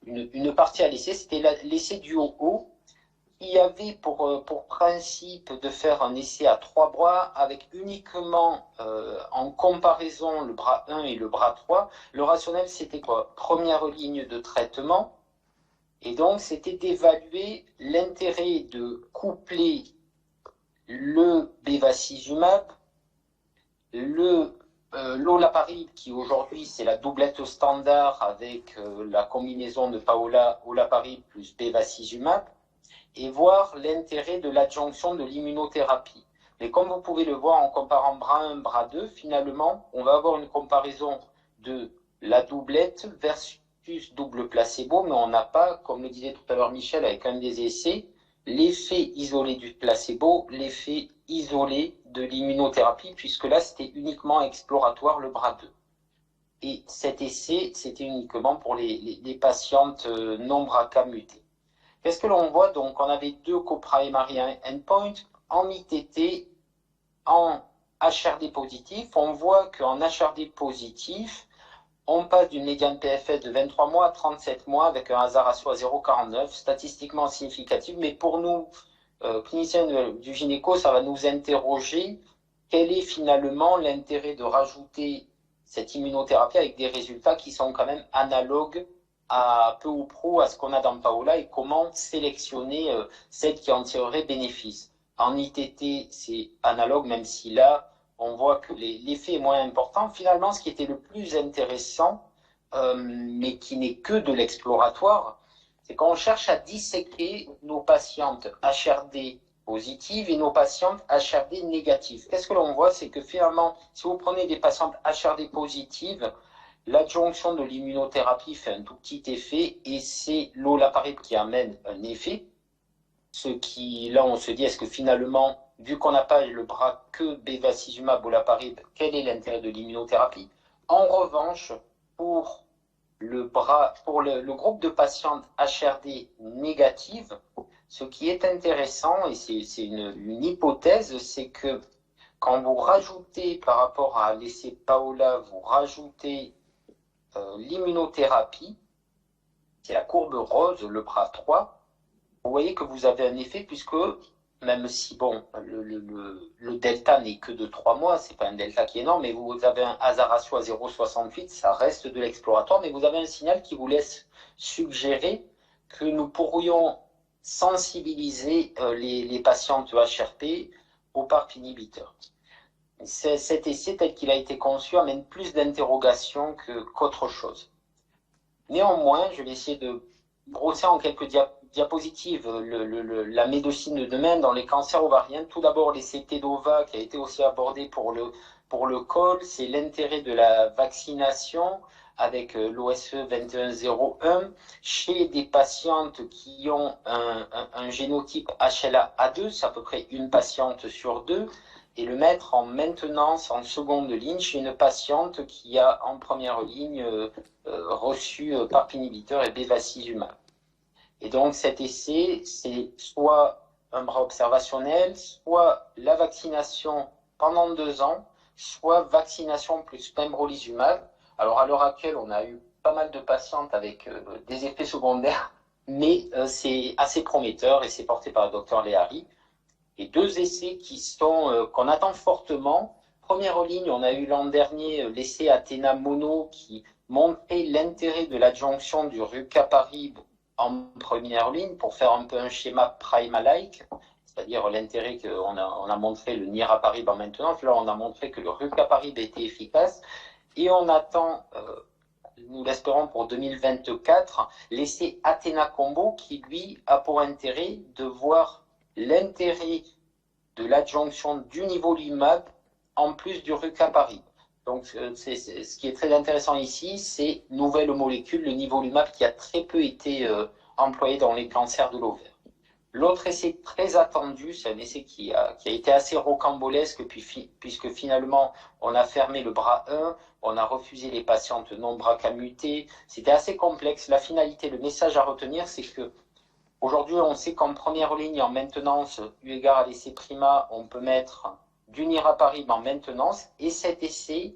une partie à l'essai. C'était l'essai du haut qui avait pour principe de faire un essai à 3 bras avec uniquement en comparaison le bras 1 et le bras 3. Le rationnel, c'était quoi? Première ligne de traitement. Et donc, c'était d'évaluer l'intérêt de coupler le bevacizumab, l'olaparib, qui aujourd'hui c'est la doublette standard avec la combinaison de olaparib plus bevacizumab, et voir l'intérêt de l'adjonction de l'immunothérapie. Mais comme vous pouvez le voir en comparant bras 1, bras 2, finalement, on va avoir une comparaison de la doublette versus double placebo, mais on n'a pas, comme le disait tout à l'heure Michel avec un des essais, l'effet isolé du placebo, l'effet isolé de l'immunothérapie, puisque là, c'était uniquement exploratoire le bras 2. Et cet essai, c'était uniquement pour les patientes non BRCA mutées. Qu'est-ce que l'on voit? Donc, on avait 2 co-primary endpoints en ITT, en HRD positif. On voit qu'en HRD positif, on passe d'une médiane PFS de 23 mois à 37 mois avec un hasard ratio à 0,49, statistiquement significatif. Mais pour nous, cliniciens du gynéco, ça va nous interroger quel est finalement l'intérêt de rajouter cette immunothérapie avec des résultats qui sont quand même analogues à peu ou prou à ce qu'on a dans Paola et comment sélectionner celle qui en tirerait bénéfice. En ITT, c'est analogue, même si là, on voit que l'effet est moins important. Finalement, ce qui était le plus intéressant, mais qui n'est que de l'exploratoire, c'est qu'on cherche à disséquer nos patientes HRD positives et nos patientes HRD négatives. Qu'est-ce que l'on voit? C'est que finalement, si vous prenez des patientes HRD positives, l'adjonction de l'immunothérapie fait un tout petit effet et c'est l'olaparib qui amène un effet. Ce qui, là, on se dit, est-ce que finalement, vu qu'on n'a pas le bras que bevacizumab, olaparib, quel est l'intérêt de l'immunothérapie? En revanche, pour le groupe de patientes HRD négatives, ce qui est intéressant, et c'est une hypothèse, c'est que quand vous rajoutez, par rapport à l'essai Paola, vous rajoutez l'immunothérapie, c'est la courbe rose, le bras 3, vous voyez que vous avez un effet puisque, même si bon, le delta n'est que de 3 mois, c'est pas un delta qui est énorme, mais vous avez un hasard ratio à 0,68, ça reste de l'exploratoire, mais vous avez un signal qui vous laisse suggérer que nous pourrions sensibiliser les patientes HRP au PARP inhibiteur. Cet essai tel qu'il a été conçu amène plus d'interrogations qu'autre chose. Néanmoins, je vais essayer de brosser en quelques diapositives la médecine de demain dans les cancers ovariens. Tout d'abord, l'essai TEDOVA qui a été aussi abordé pour le col, c'est l'intérêt de la vaccination avec l'OSE 2101 chez des patientes qui ont un génotype HLA-A2, c'est à peu près une patiente sur 2, et le mettre en maintenance en seconde ligne chez une patiente qui a en première ligne reçu PARP inhibiteur et bevacizumab. Et donc cet essai, c'est soit un bras observationnel, soit la vaccination pendant 2 ans, soit vaccination plus pembrolizumab. Alors à l'heure actuelle, on a eu pas mal de patientes avec des effets secondaires, mais c'est assez prometteur et c'est porté par le docteur Léhari. Et 2 essais qu'on attend fortement. Première ligne, on a eu l'an dernier l'essai Athéna Mono qui montrait l'intérêt de l'adjonction du rucaparib en première ligne pour faire un peu un schéma prima-like, c'est-à-dire l'intérêt qu'on a montré le niraparib en maintenance. Là, on a montré que le rucaparib était efficace et on attend, nous l'espérons pour 2024, l'essai Athéna Combo qui, lui, a pour intérêt de voir l'intérêt de l'adjonction du nivolumab en plus du rucaparib. Donc, ce qui est très intéressant ici, c'est nouvelle molécule, le nivolumab, qui a très peu été employé dans les cancers de l'ovaire. L'autre essai très attendu, c'est un essai qui a été assez rocambolesque, puisque finalement, on a fermé le bras 1, on a refusé les patientes non BRCA mutées. C'était assez complexe. La finalité, le message à retenir, c'est que aujourd'hui, on sait qu'en première ligne, en maintenance, eu égard à l'essai Prima, on peut mettre du niraparib en maintenance, et cet essai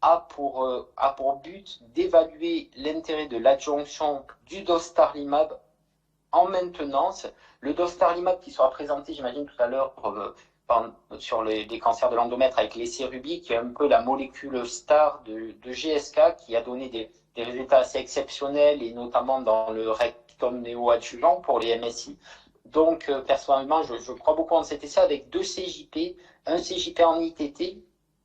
a pour but d'évaluer l'intérêt de l'adjonction du dostarlimab en maintenance. Le dostarlimab qui sera présenté, j'imagine, tout à l'heure sur les cancers de l'endomètre avec l'essai Ruby, qui est un peu la molécule star de GSK, qui a donné des résultats assez exceptionnels, et notamment dans le rectum néoadjuvant pour les MSI. Donc, personnellement, je crois beaucoup en cet essai avec 2 CJP, un CJP en ITT,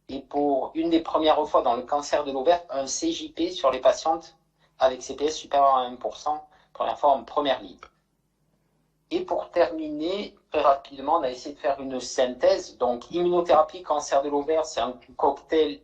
et pour une des premières fois dans le cancer de l'ovaire, un CJP sur les patientes avec CPS supérieur à 1%, première fois en première ligne. Et pour terminer, très rapidement, on a essayé de faire une synthèse. Donc, immunothérapie, cancer de l'ovaire, c'est un cocktail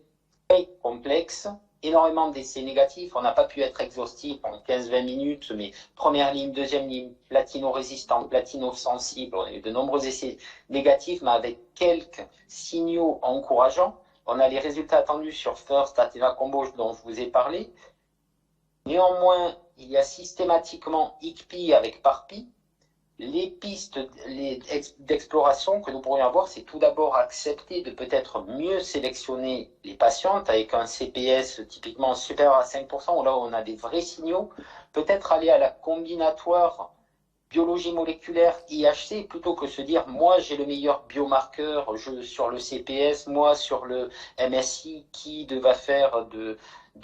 très complexe, énormément d'essais négatifs. On n'a pas pu être exhaustif en 15-20 minutes, mais première ligne, deuxième ligne, platino-résistant, platino-sensible. On a eu de nombreux essais négatifs, mais avec quelques signaux encourageants. On a les résultats attendus sur First, Athéna Combo, dont je vous ai parlé. Néanmoins, il y a systématiquement ICPI avec PARPI. Les pistes d'exploration que nous pourrions avoir, c'est tout d'abord accepter de peut-être mieux sélectionner les patientes avec un CPS typiquement supérieur à 5%, où là on a des vrais signaux. Peut-être aller à la combinatoire biologie moléculaire IHC, plutôt que se dire moi j'ai le meilleur biomarqueur sur le CPS, moi sur le MSI qui va faire de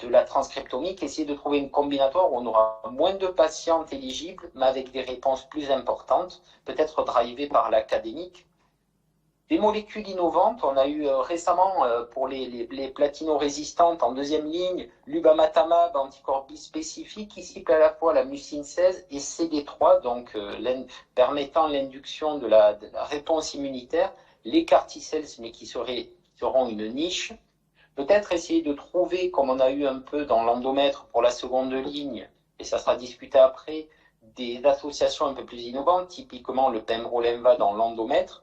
la transcriptomique, essayer de trouver une combinatoire où on aura moins de patientes éligibles, mais avec des réponses plus importantes, peut-être drivées par l'académique. Des molécules innovantes, on a eu récemment pour les platino-résistantes en deuxième ligne, l'ubamatamab, anticorps bispécifique, qui cible à la fois la mucine 16 et CD3, donc permettant l'induction de la réponse immunitaire, les CAR-T-cells, mais qui seront une niche. Peut-être essayer de trouver, comme on a eu un peu dans l'endomètre pour la seconde ligne, et ça sera discuté après, des associations un peu plus innovantes, typiquement le pembrolizumab dans l'endomètre.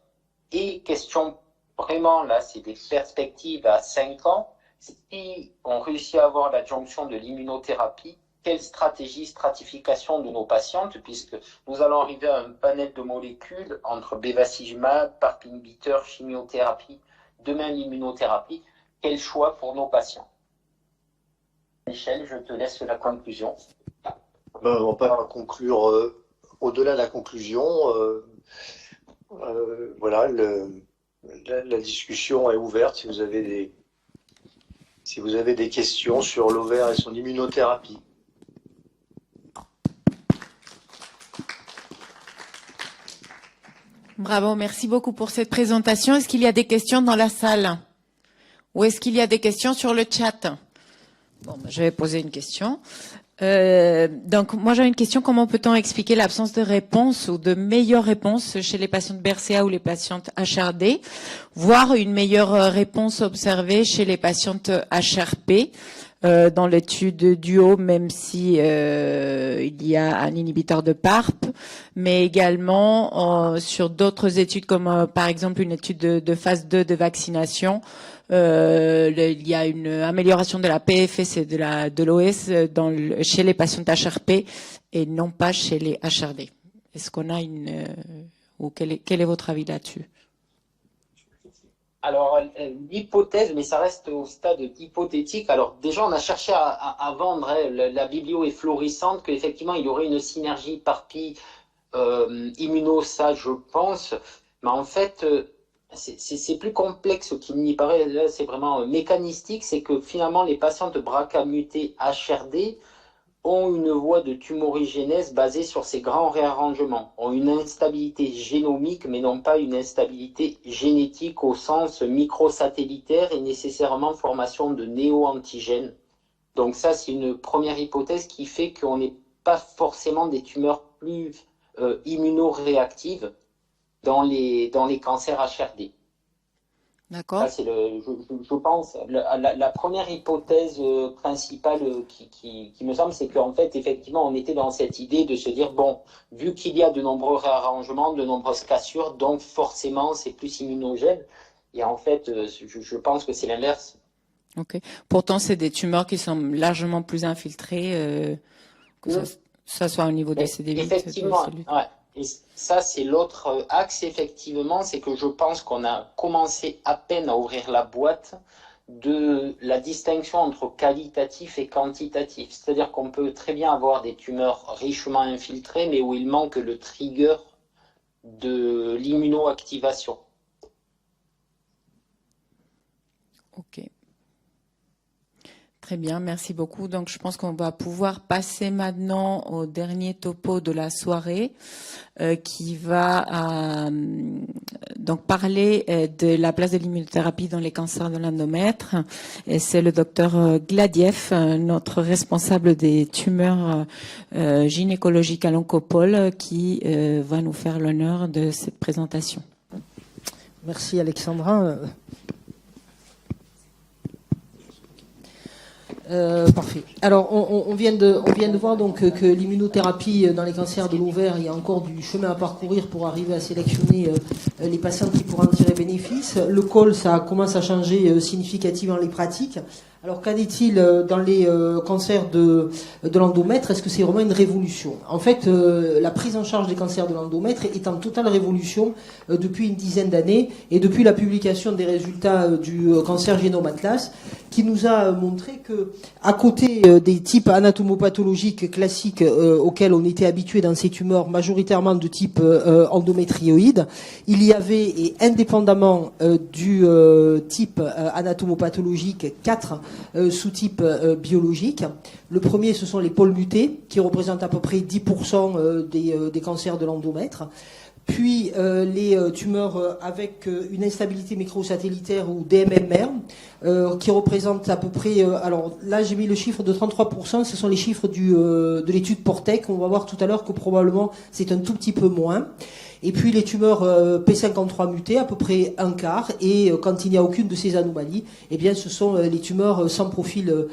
Et question vraiment, là, c'est des perspectives à 5 ans. Si on réussit à avoir l'adjonction de l'immunothérapie, quelle stratification de nos patientes, puisque nous allons arriver à un panel de molécules entre bevacizumab, PARP inhibiteur, chimiothérapie, demain l'immunothérapie. Quel choix pour nos patients? Michel, je te laisse la conclusion. On va pas conclure au-delà de la conclusion. Voilà, la discussion est ouverte si vous avez des questions sur l'ovaire et son immunothérapie. Bravo, merci beaucoup pour cette présentation. Est-ce qu'il y a des questions dans la salle? Ou est-ce qu'il y a des questions sur le chat? Bon, je vais poser une question. Donc, moi, j'ai une question. Comment peut-on expliquer l'absence de réponse ou de meilleure réponse chez les patients de BRCA ou les patientes HRD, voire une meilleure réponse observée chez les patientes HRP dans l'étude DUO, même si il y a un inhibiteur de PARP, mais également sur d'autres études comme par exemple une étude de phase 2 de vaccination. Il y a une amélioration de la PFS et de l'OS chez les patients HRP et non pas chez les HRD. Est-ce qu'on a ou quel est votre avis là-dessus? Alors, l'hypothèse, mais ça reste au stade hypothétique. Alors, déjà, on a cherché à vendre, la biblio est florissante, qu'effectivement, il y aurait une synergie PARPI immuno, ça, je pense. Mais en fait, c'est plus complexe qu'il n'y paraît. Là, c'est vraiment mécanistique. C'est que finalement, les patientes BRCA mutées HRD ont une voie de tumorigénèse basée sur ces grands réarrangements, ont une instabilité génomique, mais non pas une instabilité génétique au sens microsatellitaire et nécessairement formation de néo-antigènes. Donc ça, c'est une première hypothèse qui fait qu'on n'est pas forcément des tumeurs plus immunoréactives dans les cancers HRD. D'accord. C'est je pense, la première hypothèse principale qui me semble, c'est qu'en fait, effectivement, on était dans cette idée de se dire, bon, vu qu'il y a de nombreux réarrangements, de nombreuses cassures, donc forcément, c'est plus immunogène. Et en fait, je pense que c'est l'inverse. Ok. Pourtant, c'est des tumeurs qui sont largement plus infiltrées, que ça soit au niveau des CD8. Effectivement, ouais. Et ça, c'est l'autre axe, effectivement, c'est que je pense qu'on a commencé à peine à ouvrir la boîte de la distinction entre qualitatif et quantitatif. C'est-à-dire qu'on peut très bien avoir des tumeurs richement infiltrées, mais où il manque le trigger de l'immunoactivation. Ok. Très bien, merci beaucoup. Donc, je pense qu'on va pouvoir passer maintenant au dernier topo de la soirée, qui va donc parler de la place de l'immunothérapie dans les cancers de l'endomètre. Et c'est le docteur Gladiev, notre responsable des tumeurs gynécologiques à l'Oncopole, qui va nous faire l'honneur de cette présentation. Merci Alexandra. Parfait. Alors, on vient de voir donc que l'immunothérapie dans les cancers de l'ovaire, il y a encore du chemin à parcourir pour arriver à sélectionner les patients qui pourront en tirer bénéfice. Le col, ça commence à changer significativement les pratiques. Alors, qu'en est-il dans les cancers de l'endomètre? Est-ce que c'est vraiment une révolution? En fait, la prise en charge des cancers de l'endomètre est en totale révolution depuis une dizaine d'années et depuis la publication des résultats du cancer Génome Atlas, qui nous a montré que, à côté des types anatomopathologiques classiques auxquels on était habitué dans ces tumeurs majoritairement de type endométrioïde, il y avait, et indépendamment du type anatomopathologique, 4 sous-types biologiques. Le premier, ce sont les pôles mutés, qui représentent à peu près 10% des cancers de l'endomètre. puis les tumeurs avec une instabilité microsatellitaire ou DMMR, qui représentent à peu près... alors là, j'ai mis le chiffre de 33%, ce sont les chiffres de l'étude Portec. On va voir tout à l'heure que probablement c'est un tout petit peu moins. Et puis les tumeurs P53 mutées, à peu près un quart. Et quand il n'y a aucune de ces anomalies, eh bien, ce sont les tumeurs sans profil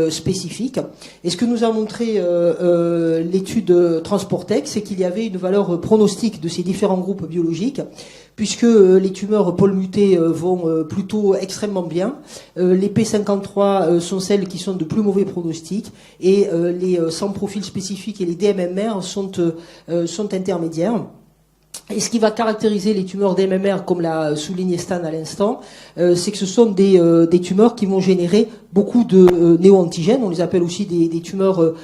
spécifique. Et ce que nous a montré l'étude Transportec, c'est qu'il y avait une valeur pronostique de ces différents groupes biologiques, puisque les tumeurs pôle mutées vont plutôt extrêmement bien. Les P53 sont celles qui sont de plus mauvais pronostic, et les sans profil spécifique et les DMMR sont intermédiaires. Et ce qui va caractériser les tumeurs DMMR, comme l'a souligné Stan à l'instant, c'est que ce sont des tumeurs qui vont générer beaucoup de néo-antigènes. On les appelle aussi des tumeurs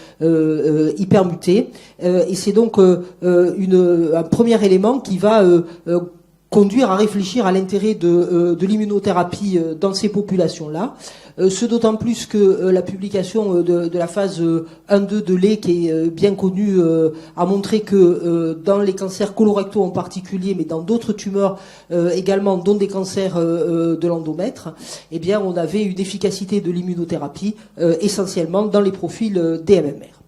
hypermutées. Et c'est donc un premier élément qui va conduire à réfléchir à l'intérêt de l'immunothérapie dans ces populations-là. Ce d'autant plus que la publication de la phase 1-2 de l'E, qui est bien connue, a montré que dans les cancers colorectaux en particulier, mais dans d'autres tumeurs également, dont des cancers de l'endomètre, eh bien, on avait une efficacité de l'immunothérapie essentiellement dans les profils DMMR.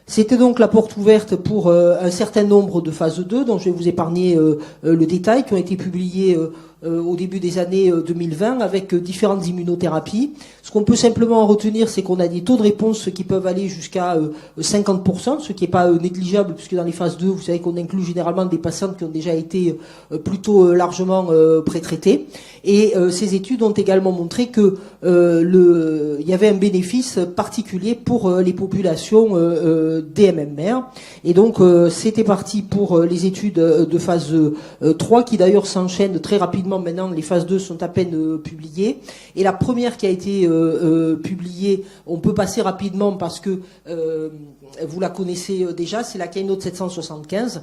C'était donc la porte ouverte pour un certain nombre de phases 2, dont je vais vous épargner le détail, qui ont été publiées au début des années 2020 avec différentes immunothérapies. Ce qu'on peut simplement en retenir, c'est qu'on a des taux de réponse qui peuvent aller jusqu'à 50%, ce qui n'est pas négligeable, puisque dans les phases 2, vous savez qu'on inclut généralement des patientes qui ont déjà été plutôt largement pré-traitées. Et ces études ont également montré que il y avait un bénéfice particulier pour les populations DMMR. Et donc, c'était parti pour les études de phase 3, qui d'ailleurs s'enchaînent très rapidement. Maintenant, les phases 2 sont à peine publiées. Et la première qui a été publiée, on peut passer rapidement parce que vous la connaissez déjà, c'est la Keynote 775,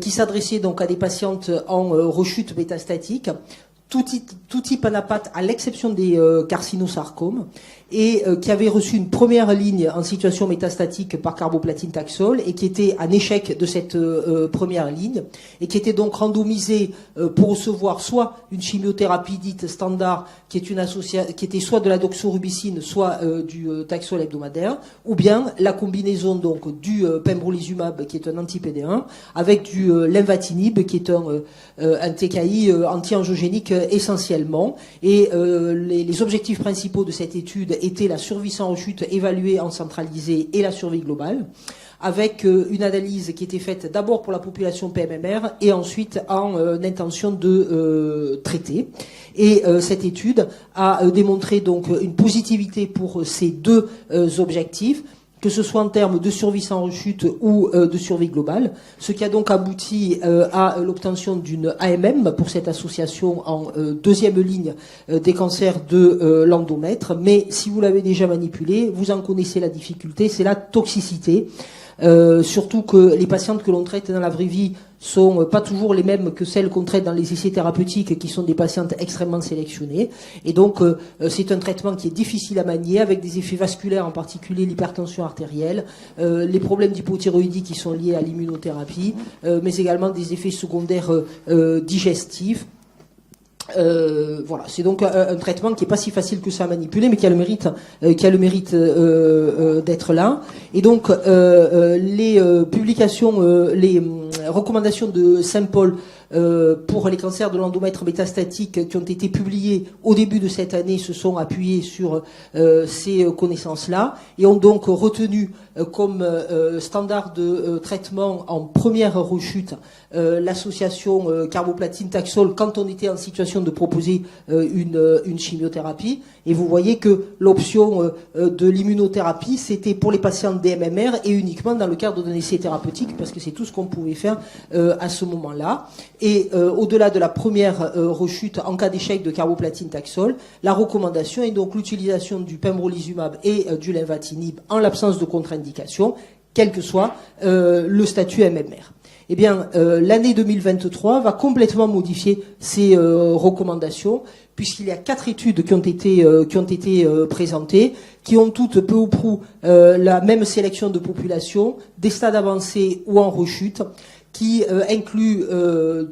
qui s'adressait donc à des patientes en rechute métastatique, tout type anapathe à l'exception des carcinosarcomes, et qui avait reçu une première ligne en situation métastatique par carboplatine taxol, et qui était un échec de cette première ligne, et qui était donc randomisé pour recevoir soit une chimiothérapie dite standard, qui était soit de la doxorubicine, soit du taxol hebdomadaire, ou bien la combinaison donc du pembrolizumab, qui est un anti-PD1, avec du lenvatinib, qui est un TKI anti-angiogénique essentiellement. Et les objectifs principaux de cette étude étaient la survie sans rechute évaluée en centralisé et la survie globale, avec une analyse qui était faite d'abord pour la population PMMR et ensuite en intention de traiter. Et cette étude a démontré donc une positivité pour ces deux objectifs, que ce soit en termes de survie sans rechute ou de survie globale, ce qui a donc abouti à l'obtention d'une AMM pour cette association en deuxième ligne des cancers de l'endomètre. Mais si vous l'avez déjà manipulé, vous en connaissez la difficulté, c'est la toxicité. Surtout que les patientes que l'on traite dans la vraie vie sont pas toujours les mêmes que celles qu'on traite dans les essais thérapeutiques, qui sont des patientes extrêmement sélectionnées. Et donc, c'est un traitement qui est difficile à manier, avec des effets vasculaires, en particulier l'hypertension artérielle, les problèmes d'hypothyroïdie qui sont liés à l'immunothérapie, mais également des effets secondaires digestifs. Voilà, c'est donc un traitement qui est pas si facile que ça à manipuler, mais qui a le mérite, d'être là. Et donc les publications, les recommandations de Saint-Paul pour les cancers de l'endomètre métastatique qui ont été publiés au début de cette année se sont appuyés sur ces connaissances-là et ont donc retenu comme standard de traitement en première rechute l'association carboplatine-taxol quand on était en situation de proposer une chimiothérapie. Et vous voyez que l'option de l'immunothérapie, c'était pour les patients DMMR et uniquement dans le cadre d'un essai thérapeutique, parce que c'est tout ce qu'on pouvait faire à ce moment-là. Et au-delà de la première rechute, en cas d'échec de carboplatine-taxol, la recommandation est donc l'utilisation du pembrolizumab et du lenvatinib en l'absence de contre-indication, quel que soit le statut MMR. Eh bien, l'année 2023 va complètement modifier ces recommandations, puisqu'il y a 4 études qui ont été présentées, qui ont toutes peu ou prou la même sélection de population, des stades avancés ou en rechute, qui inclut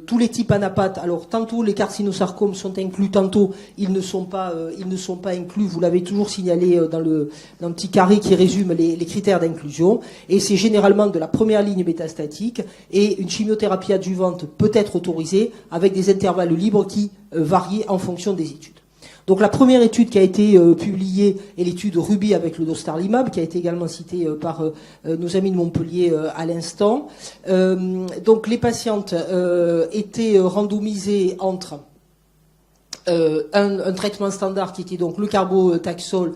tous les types anapathes. Alors tantôt les carcinosarcomes sont inclus, tantôt ils ne sont pas inclus. Vous l'avez toujours signalé dans le petit carré qui résume les critères d'inclusion. Et c'est généralement de la première ligne métastatique, et une chimiothérapie adjuvante peut être autorisée avec des intervalles libres qui varient en fonction des études. Donc la première étude qui a été publiée est l'étude Ruby avec le dostarlimab, qui a été également citée par nos amis de Montpellier à l'instant. Donc les patientes étaient randomisées entre un traitement standard qui était donc le carbotaxol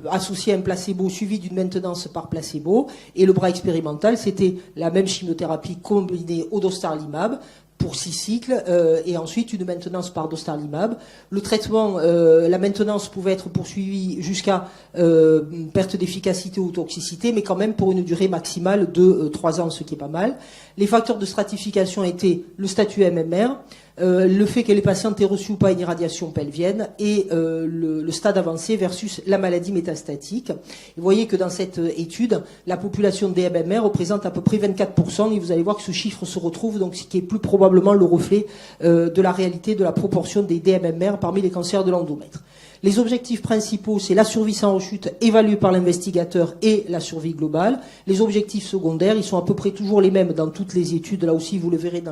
associé à un placebo suivi d'une maintenance par placebo, et le bras expérimental, c'était la même chimiothérapie combinée au dostarlimab pour 6 cycles, et ensuite une maintenance par dostarlimab. Le traitement, la maintenance pouvait être poursuivie jusqu'à perte d'efficacité ou toxicité, mais quand même pour une durée maximale de 3 ans, ce qui est pas mal. Les facteurs de stratification étaient le statut MMR, le fait que les patientes aient reçu ou pas une irradiation pelvienne, et le stade avancé versus la maladie métastatique. Vous voyez que dans cette étude, la population des MMR représente à peu près 24%, et vous allez voir que ce chiffre se retrouve, donc ce qui est plus probablement le reflet de la réalité de la proportion des DMMR parmi les cancers de l'endomètre. Les objectifs principaux, c'est la survie sans rechute évaluée par l'investigateur et la survie globale. Les objectifs secondaires, ils sont à peu près toujours les mêmes dans toutes les études. Là aussi, vous le verrez dans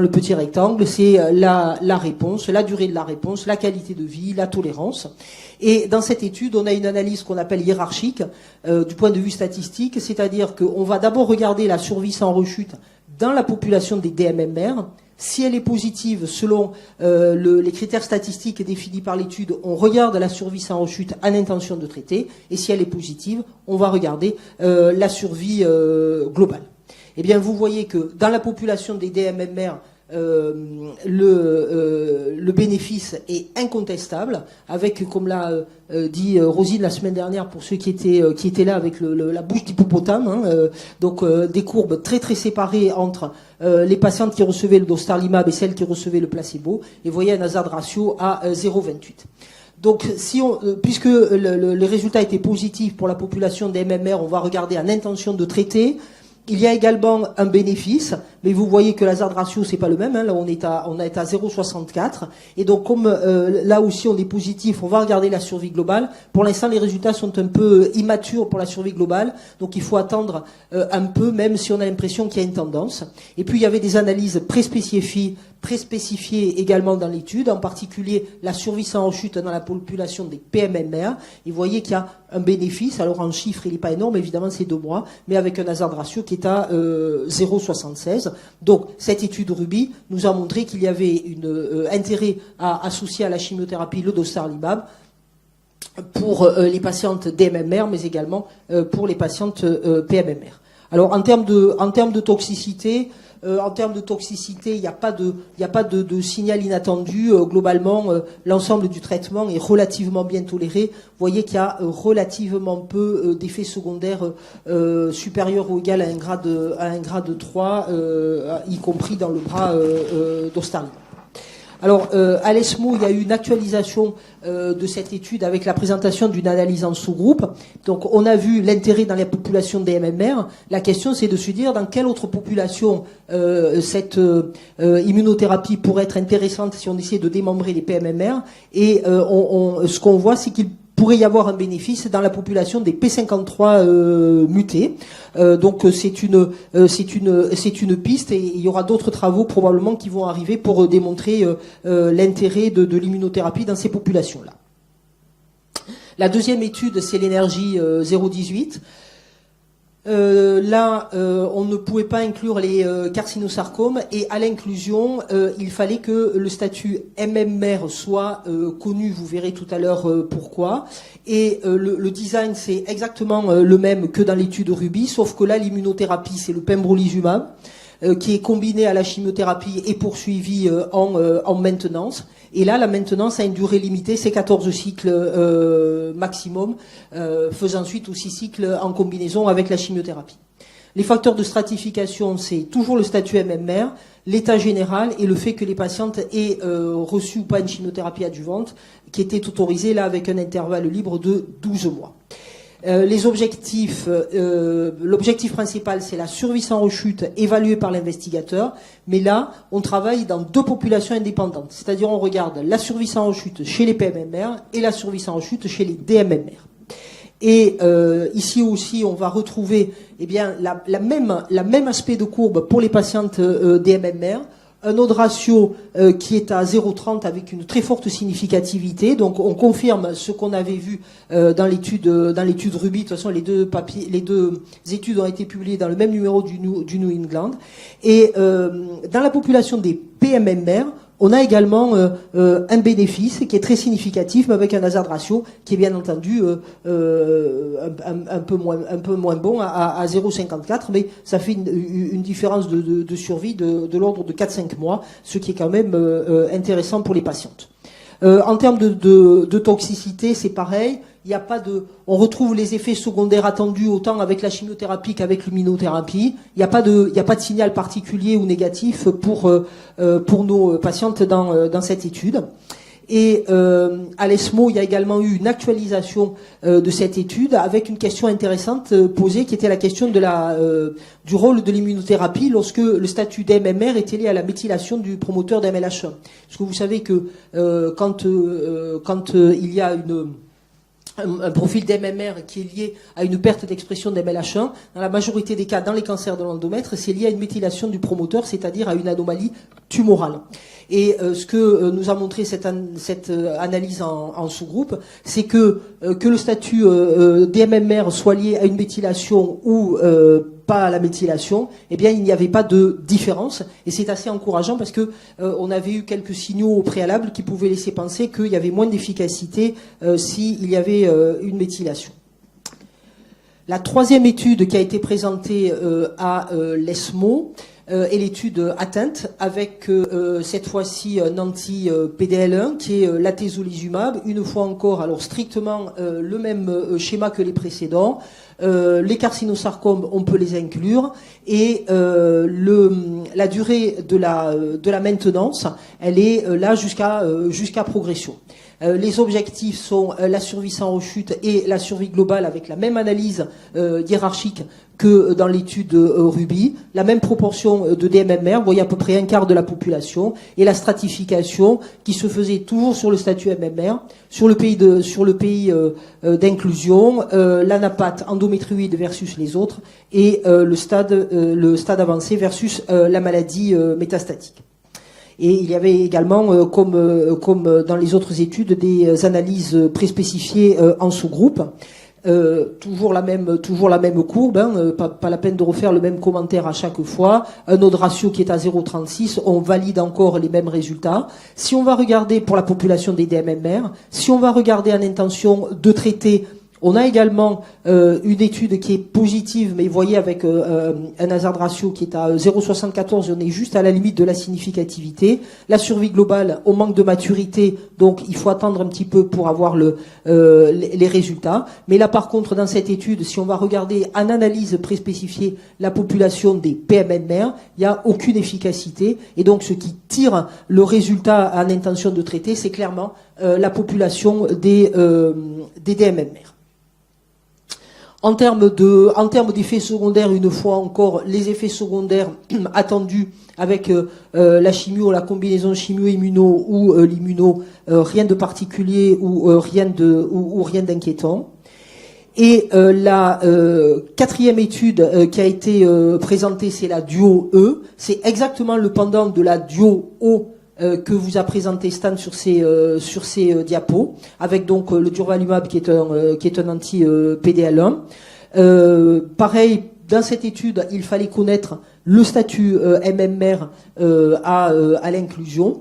le petit rectangle. C'est la réponse, la durée de la réponse, la qualité de vie, la tolérance. Et dans cette étude, on a une analyse qu'on appelle hiérarchique du point de vue statistique, c'est-à-dire qu'on va d'abord regarder la survie sans rechute dans la population des DMMR. Si elle est positive selon les critères statistiques définis par l'étude, on regarde la survie sans rechute en intention de traiter. Et si elle est positive, on va regarder la survie globale. Eh bien, vous voyez que dans la population des DMMR, le bénéfice est incontestable, avec, comme l'a dit Rosine la semaine dernière, pour ceux qui étaient là, avec la bouche d'hippopotame, donc des courbes très très séparées entre les patientes qui recevaient le dostarlimab et celles qui recevaient le placebo, et vous voyez un hazard ratio à 0,28. Donc, puisque le résultat était positif pour la population des MMR, on va regarder en intention de traiter. Il y a également un bénéfice, mais vous voyez que l'hazard ratio, c'est pas le même. Là, on est à 0,64. Et donc, comme là aussi on est positif, on va regarder la survie globale. Pour l'instant, les résultats sont un peu immatures pour la survie globale. Donc, il faut attendre un peu, même si on a l'impression qu'il y a une tendance. Et puis, il y avait des analyses préspécifiées également dans l'étude, en particulier la survie sans rechute dans la population des PMMR. Et vous voyez qu'il y a un bénéfice, alors en chiffres il n'est pas énorme, évidemment c'est 2 mois, mais avec un hazard ratio qui est à 0,76. Donc cette étude Ruby nous a montré qu'il y avait un intérêt à associer à la chimiothérapie le dostarlimab pour les patientes DMMR, mais également pour les patientes PMMR. Alors en termes de toxicité, il n'y a pas de signal inattendu. Globalement, l'ensemble du traitement est relativement bien toléré. Vous voyez qu'il y a relativement peu d'effets secondaires supérieurs ou égal à un grade 3, y compris dans le bras dostarlimab. Alors, à l'ESMO, il y a eu une actualisation de cette étude avec la présentation d'une analyse en sous-groupe. Donc, on a vu l'intérêt dans la population des MMR. La question, c'est de se dire dans quelle autre population cette immunothérapie pourrait être intéressante si on essaie de démembrer les PMMR. Et ce qu'on voit, c'est qu'il pourrait y avoir un bénéfice dans la population des P53 mutés. Donc c'est une piste, et il y aura d'autres travaux probablement qui vont arriver pour démontrer l'intérêt de l'immunothérapie dans ces populations-là. La deuxième étude, c'est l'énergie 018. Là, on ne pouvait pas inclure les carcinosarcomes, et à l'inclusion, il fallait que le statut MMR soit connu. Vous verrez tout à l'heure pourquoi. Et le design, c'est exactement le même que dans l'étude Ruby, sauf que là, l'immunothérapie, c'est le pembrolizumab, qui est combiné à la chimiothérapie et poursuivi en maintenance. Et là, la maintenance a une durée limitée, c'est 14 cycles maximum, faisant suite aux 6 cycles en combinaison avec la chimiothérapie. Les facteurs de stratification, c'est toujours le statut MMR, l'état général et le fait que les patientes aient reçu ou pas une chimiothérapie adjuvante qui était autorisée là avec un intervalle libre de 12 mois. Les objectifs, l'objectif principal, c'est la survie sans rechute évaluée par l'investigateur. Mais là, on travaille dans deux populations indépendantes. C'est-à-dire, on regarde la survie sans rechute chez les PMMR et la survie sans rechute chez les DMMR. Et ici aussi, on va retrouver la même aspect de courbe pour les patientes DMMR. Un odds ratio qui est à 0,30 avec une très forte significativité. Donc on confirme ce qu'on avait vu dans l'étude Ruby. De toute façon, les deux études ont été publiées dans le même numéro du New England. Et dans la population des PMMR, on a également un bénéfice qui est très significatif, mais avec un hazard ratio qui est bien entendu un peu moins bon à 0,54, mais ça fait une différence de survie de l'ordre de 4-5 mois, ce qui est quand même intéressant pour les patientes. En termes de toxicité, c'est pareil. Il y a pas on retrouve les effets secondaires attendus autant avec la chimiothérapie qu'avec l'immunothérapie. Il n'y a pas de signal particulier ou négatif pour nos patientes dans cette étude. Et à l'ESMO, il y a également eu une actualisation de cette étude avec une question intéressante posée, qui était la question du rôle de l'immunothérapie lorsque le statut d'MMR était lié à la méthylation du promoteur d'MLH1. Parce que vous savez que quand il y a un profil d'MMR qui est lié à une perte d'expression d'MLH1, dans la majorité des cas, dans les cancers de l'endomètre, c'est lié à une méthylation du promoteur, c'est-à-dire à une anomalie tumorale. Et ce que nous a montré cette analyse en sous-groupe, c'est que le statut d'MMR soit lié à une méthylation ou pas à la méthylation, eh bien il n'y avait pas de différence, et c'est assez encourageant parce que on avait eu quelques signaux au préalable qui pouvaient laisser penser qu'il y avait moins d'efficacité s'il y avait une méthylation. La troisième étude qui a été présentée à l'ESMO est l'étude atteinte avec cette fois-ci un anti-PDL1 qui est l'atezolizumab, une fois encore, alors strictement le même schéma que les précédents. Les carcinosarcomes, on peut les inclure, et la durée de la maintenance, elle est là jusqu'à progression. Les objectifs sont la survie sans rechute et la survie globale avec la même analyse hiérarchique que dans l'étude Ruby, la même proportion de DMMR, vous voyez à peu près un quart de la population, et la stratification qui se faisait toujours sur le statut MMR, sur le pays d'inclusion, l'anapathe endométrioïde versus les autres, et le stade avancé versus la maladie métastatique. Et il y avait également, comme dans les autres études, des analyses préspécifiées en sous-groupe. Toujours la même courbe, pas la peine de refaire le même commentaire à chaque fois. Un odds ratio qui est à 0,36, on valide encore les mêmes résultats. Si on va regarder pour la population des DMMR, si on va regarder en intention de traiter, on a également une étude qui est positive, mais vous voyez avec un hazard ratio qui est à 0,74, on est juste à la limite de la significativité. La survie globale, on manque de maturité, donc il faut attendre un petit peu pour avoir les résultats. Mais là, par contre, dans cette étude, si on va regarder en analyse préspécifiée la population des PMMR, il n'y a aucune efficacité. Et donc, ce qui tire le résultat en intention de traiter, c'est clairement la population des DMMR. En termes d'effets secondaires, une fois encore, les effets secondaires attendus avec la chimio, la combinaison chimio-immuno ou l'immuno, rien de particulier ou rien d'inquiétant. Et la quatrième étude qui a été présentée, c'est la DUO-E. C'est exactement le pendant de la DUO-O que vous a présenté Stan sur ces diapos, avec donc le durvalumab qui est un anti-PDL1. Pareil, dans cette étude, il fallait connaître le statut MMR à l'inclusion.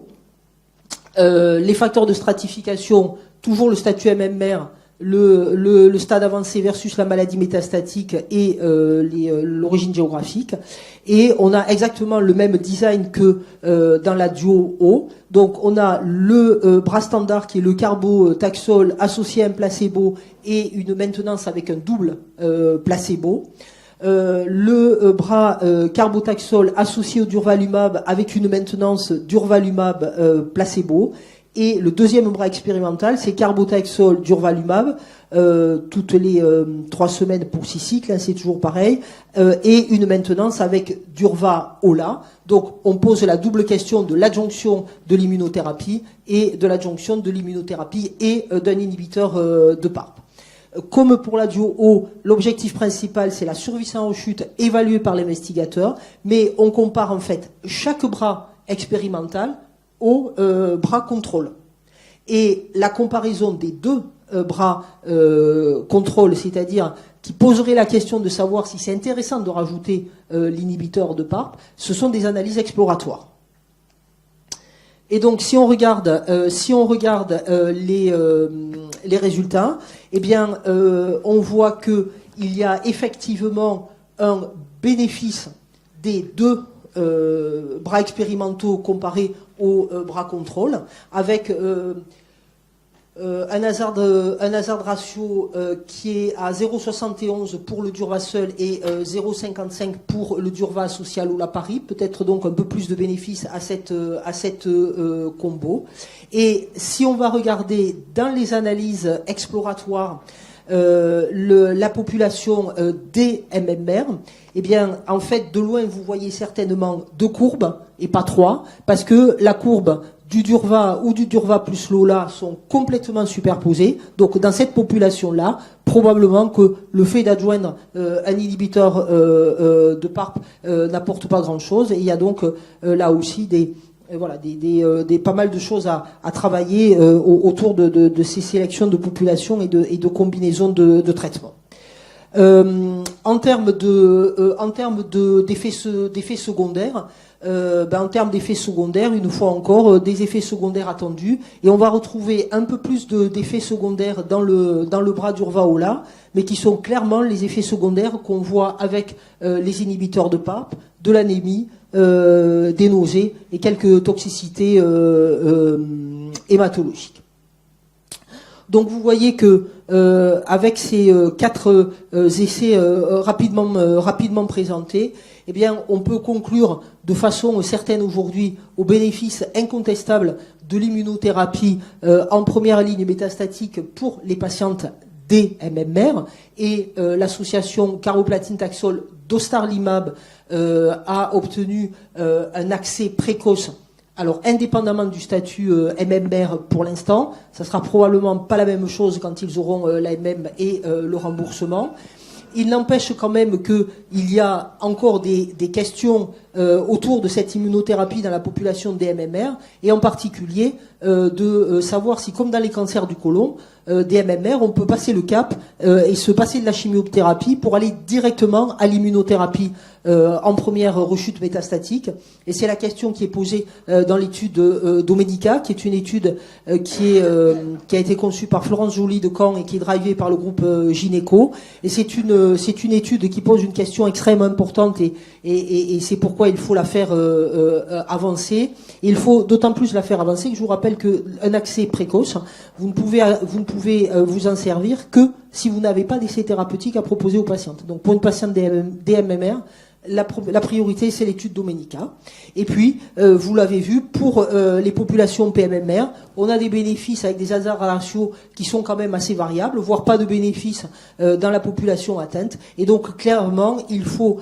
Les facteurs de stratification, toujours le statut MMR, le stade avancé versus la maladie métastatique et l'origine géographique. Et on a exactement le même design que dans la DUO-O. Donc on a le bras standard qui est le carbotaxol associé à un placebo et une maintenance avec un double placebo. Le bras carbotaxol associé au durvalumab avec une maintenance durvalumab placebo. Et le deuxième bras expérimental, c'est carbotaxol, durvalumab, toutes les 3 semaines pour 6 cycles, hein, c'est toujours pareil, et une maintenance avec durva-ola. Donc on pose la double question de l'adjonction de l'immunothérapie et de l'adjonction de l'immunothérapie et d'un inhibiteur de PARP. Comme pour la duo, l'objectif principal, c'est la survie en rechute évaluée par l'investigateur, mais on compare en fait chaque bras expérimental au bras contrôle. Et la comparaison des deux bras contrôle, c'est-à-dire qui poserait la question de savoir si c'est intéressant de rajouter l'inhibiteur de PARP, ce sont des analyses exploratoires. Et donc, si on regarde les résultats, eh bien, on voit que il y a effectivement un bénéfice des deux bras expérimentaux comparés au bras contrôle, avec un hazard ratio qui est à 0,71 pour le durva seul et 0,55 pour le durva associé à l'olaparib, peut-être donc un peu plus de bénéfices à cette combo. Et si on va regarder dans les analyses exploratoires la population des MMR, eh bien, en fait, de loin, vous voyez certainement 2 courbes et pas 3, parce que la courbe du durva ou du durva plus l'ola sont complètement superposées. Donc, dans cette population-là, probablement que le fait d'adjoindre un inhibiteur de PARP n'apporte pas grand-chose. Et il y a donc là aussi pas mal de choses à travailler autour de ces sélections de population et de combinaisons de traitements. En termes d'effets secondaires, en termes d'effets secondaires, une fois encore, des effets secondaires attendus, et on va retrouver un peu plus d'effets secondaires dans le bras durva-ola, mais qui sont clairement les effets secondaires qu'on voit avec les inhibiteurs de PARP, de l'anémie, des nausées et quelques toxicités hématologiques. Donc vous voyez que avec ces 4 essais rapidement présentés, eh bien, on peut conclure de façon certaine aujourd'hui au bénéfice incontestable de l'immunothérapie en première ligne métastatique pour les patientes des MMR, et l'association carboplatin-taxol dostarlimab a obtenu un accès précoce. Alors, indépendamment du statut MMR pour l'instant, ça sera probablement pas la même chose quand ils auront l'AMM et le remboursement. Il n'empêche quand même qu'il y a encore des questions autour de cette immunothérapie dans la population des MMR, et en particulier de savoir si, comme dans les cancers du côlon, des MMR, on peut passer le cap et se passer de la chimiothérapie pour aller directement à l'immunothérapie en première rechute métastatique. Et c'est la question qui est posée dans l'étude Domenica, qui est une étude qui a été conçue par Florence Joly de Caen et qui est drivée par le groupe Gynéco. Et c'est une étude qui pose une question extrêmement importante, et c'est pourquoi il faut la faire avancer. Et il faut d'autant plus la faire avancer que je vous rappelle qu'un accès précoce, vous ne pouvez vous en servir que si vous n'avez pas d'essai thérapeutique à proposer aux patientes. Donc pour une patiente des MMR, la priorité, c'est l'étude Domenica. Et puis, vous l'avez vu, pour les populations PMMR, on a des bénéfices avec des hasards ratios qui sont quand même assez variables, voire pas de bénéfices dans la population atteinte. Et donc, clairement, il faut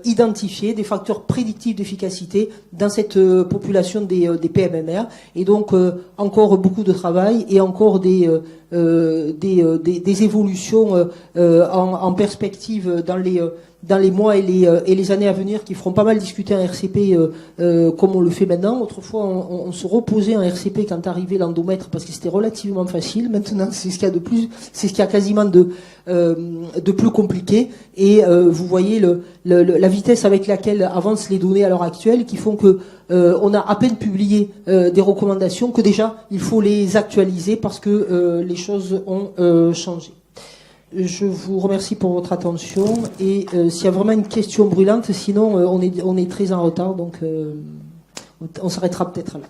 identifier des facteurs prédictifs d'efficacité dans cette population des PMMR. Et donc, encore beaucoup de travail et encore des évolutions en perspective dans les mois et les années à venir, qui feront pas mal discuter en RCP comme on le fait maintenant. Autrefois, on se reposait en RCP quand arrivait l'endomètre parce que c'était relativement facile. Maintenant, c'est ce qu'il y a de plus, c'est ce qu'il y a quasiment de plus compliqué. Et vous voyez la vitesse avec laquelle avancent les données à l'heure actuelle, qui font que on a à peine publié des recommandations que déjà il faut les actualiser parce que les choses ont changé. Je vous remercie pour votre attention, et s'il y a vraiment une question brûlante, sinon on est très en retard, donc on s'arrêtera peut-être là.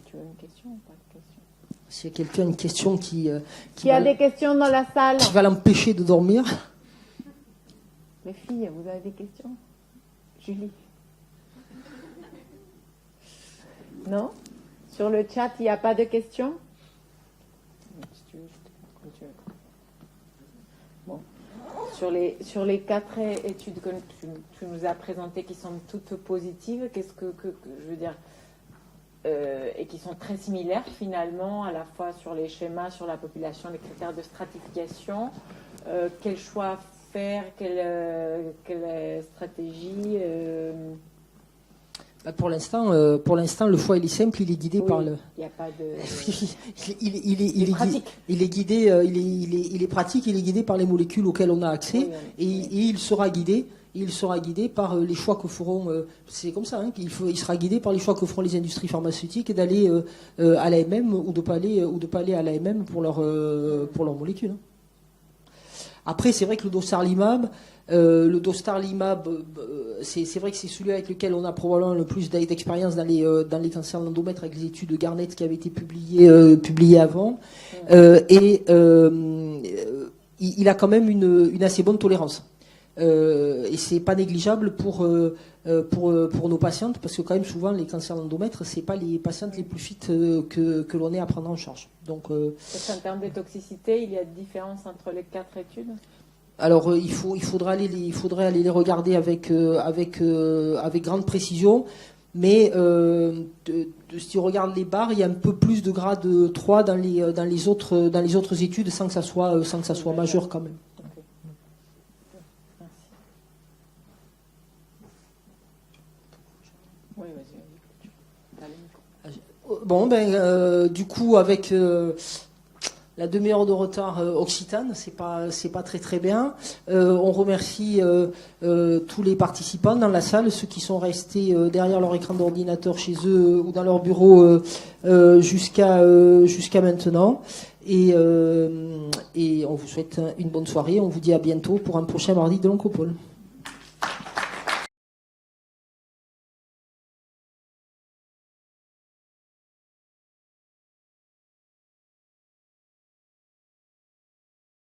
Tu veux une question ou pas de question? S'il y a quelqu'un une question qui Il y a des questions dans la salle. qui va l'empêcher de dormir. Les filles, vous avez des questions? Julie. Non? Sur le chat, il n'y a pas de questions? Bon. Sur les 4 études que tu nous as présentées qui sont toutes positives, qu'est-ce que je veux dire, et qui sont très similaires finalement, à la fois sur les schémas, sur la population, les critères de stratification, quel choix faire, quelle stratégie Pour l'instant, le choix il est simple, il est guidé par le. Il n'y a pas de. il est pratique. Il est guidé, il est pratique, il est guidé par les molécules auxquelles on a accès, et il sera guidé. Il sera guidé par les choix que feront. C'est comme ça, hein, il sera guidé par les choix que feront les industries pharmaceutiques d'aller à l'AMM ou de pas aller à l'AMM pour leurs molécules. Après, c'est vrai que le dostarlimab, c'est vrai que c'est celui avec lequel on a probablement le plus d'expérience dans les cancers de l'endomètre, avec les études de Garnett qui avaient été publiées avant. Il a quand même une assez bonne tolérance. Et c'est pas négligeable pour nos patientes, parce que quand même souvent les cancers d'endomètre, c'est pas les patientes les plus fit que l'on ait à prendre en charge. Donc, en termes de toxicité, il y a de différence entre les 4 études? Alors il faudrait aller les regarder avec grande précision, mais si on regarde les barres, il y a un peu plus de grade 3 dans les autres études, sans que ça soit majeur quand même. Bon, du coup, avec la demi-heure de retard Occitane, c'est pas très très bien. On remercie tous les participants dans la salle, ceux qui sont restés derrière leur écran d'ordinateur chez eux ou dans leur bureau jusqu'à maintenant. Et on vous souhaite une bonne soirée. On vous dit à bientôt pour un prochain mardi de l'Oncopole.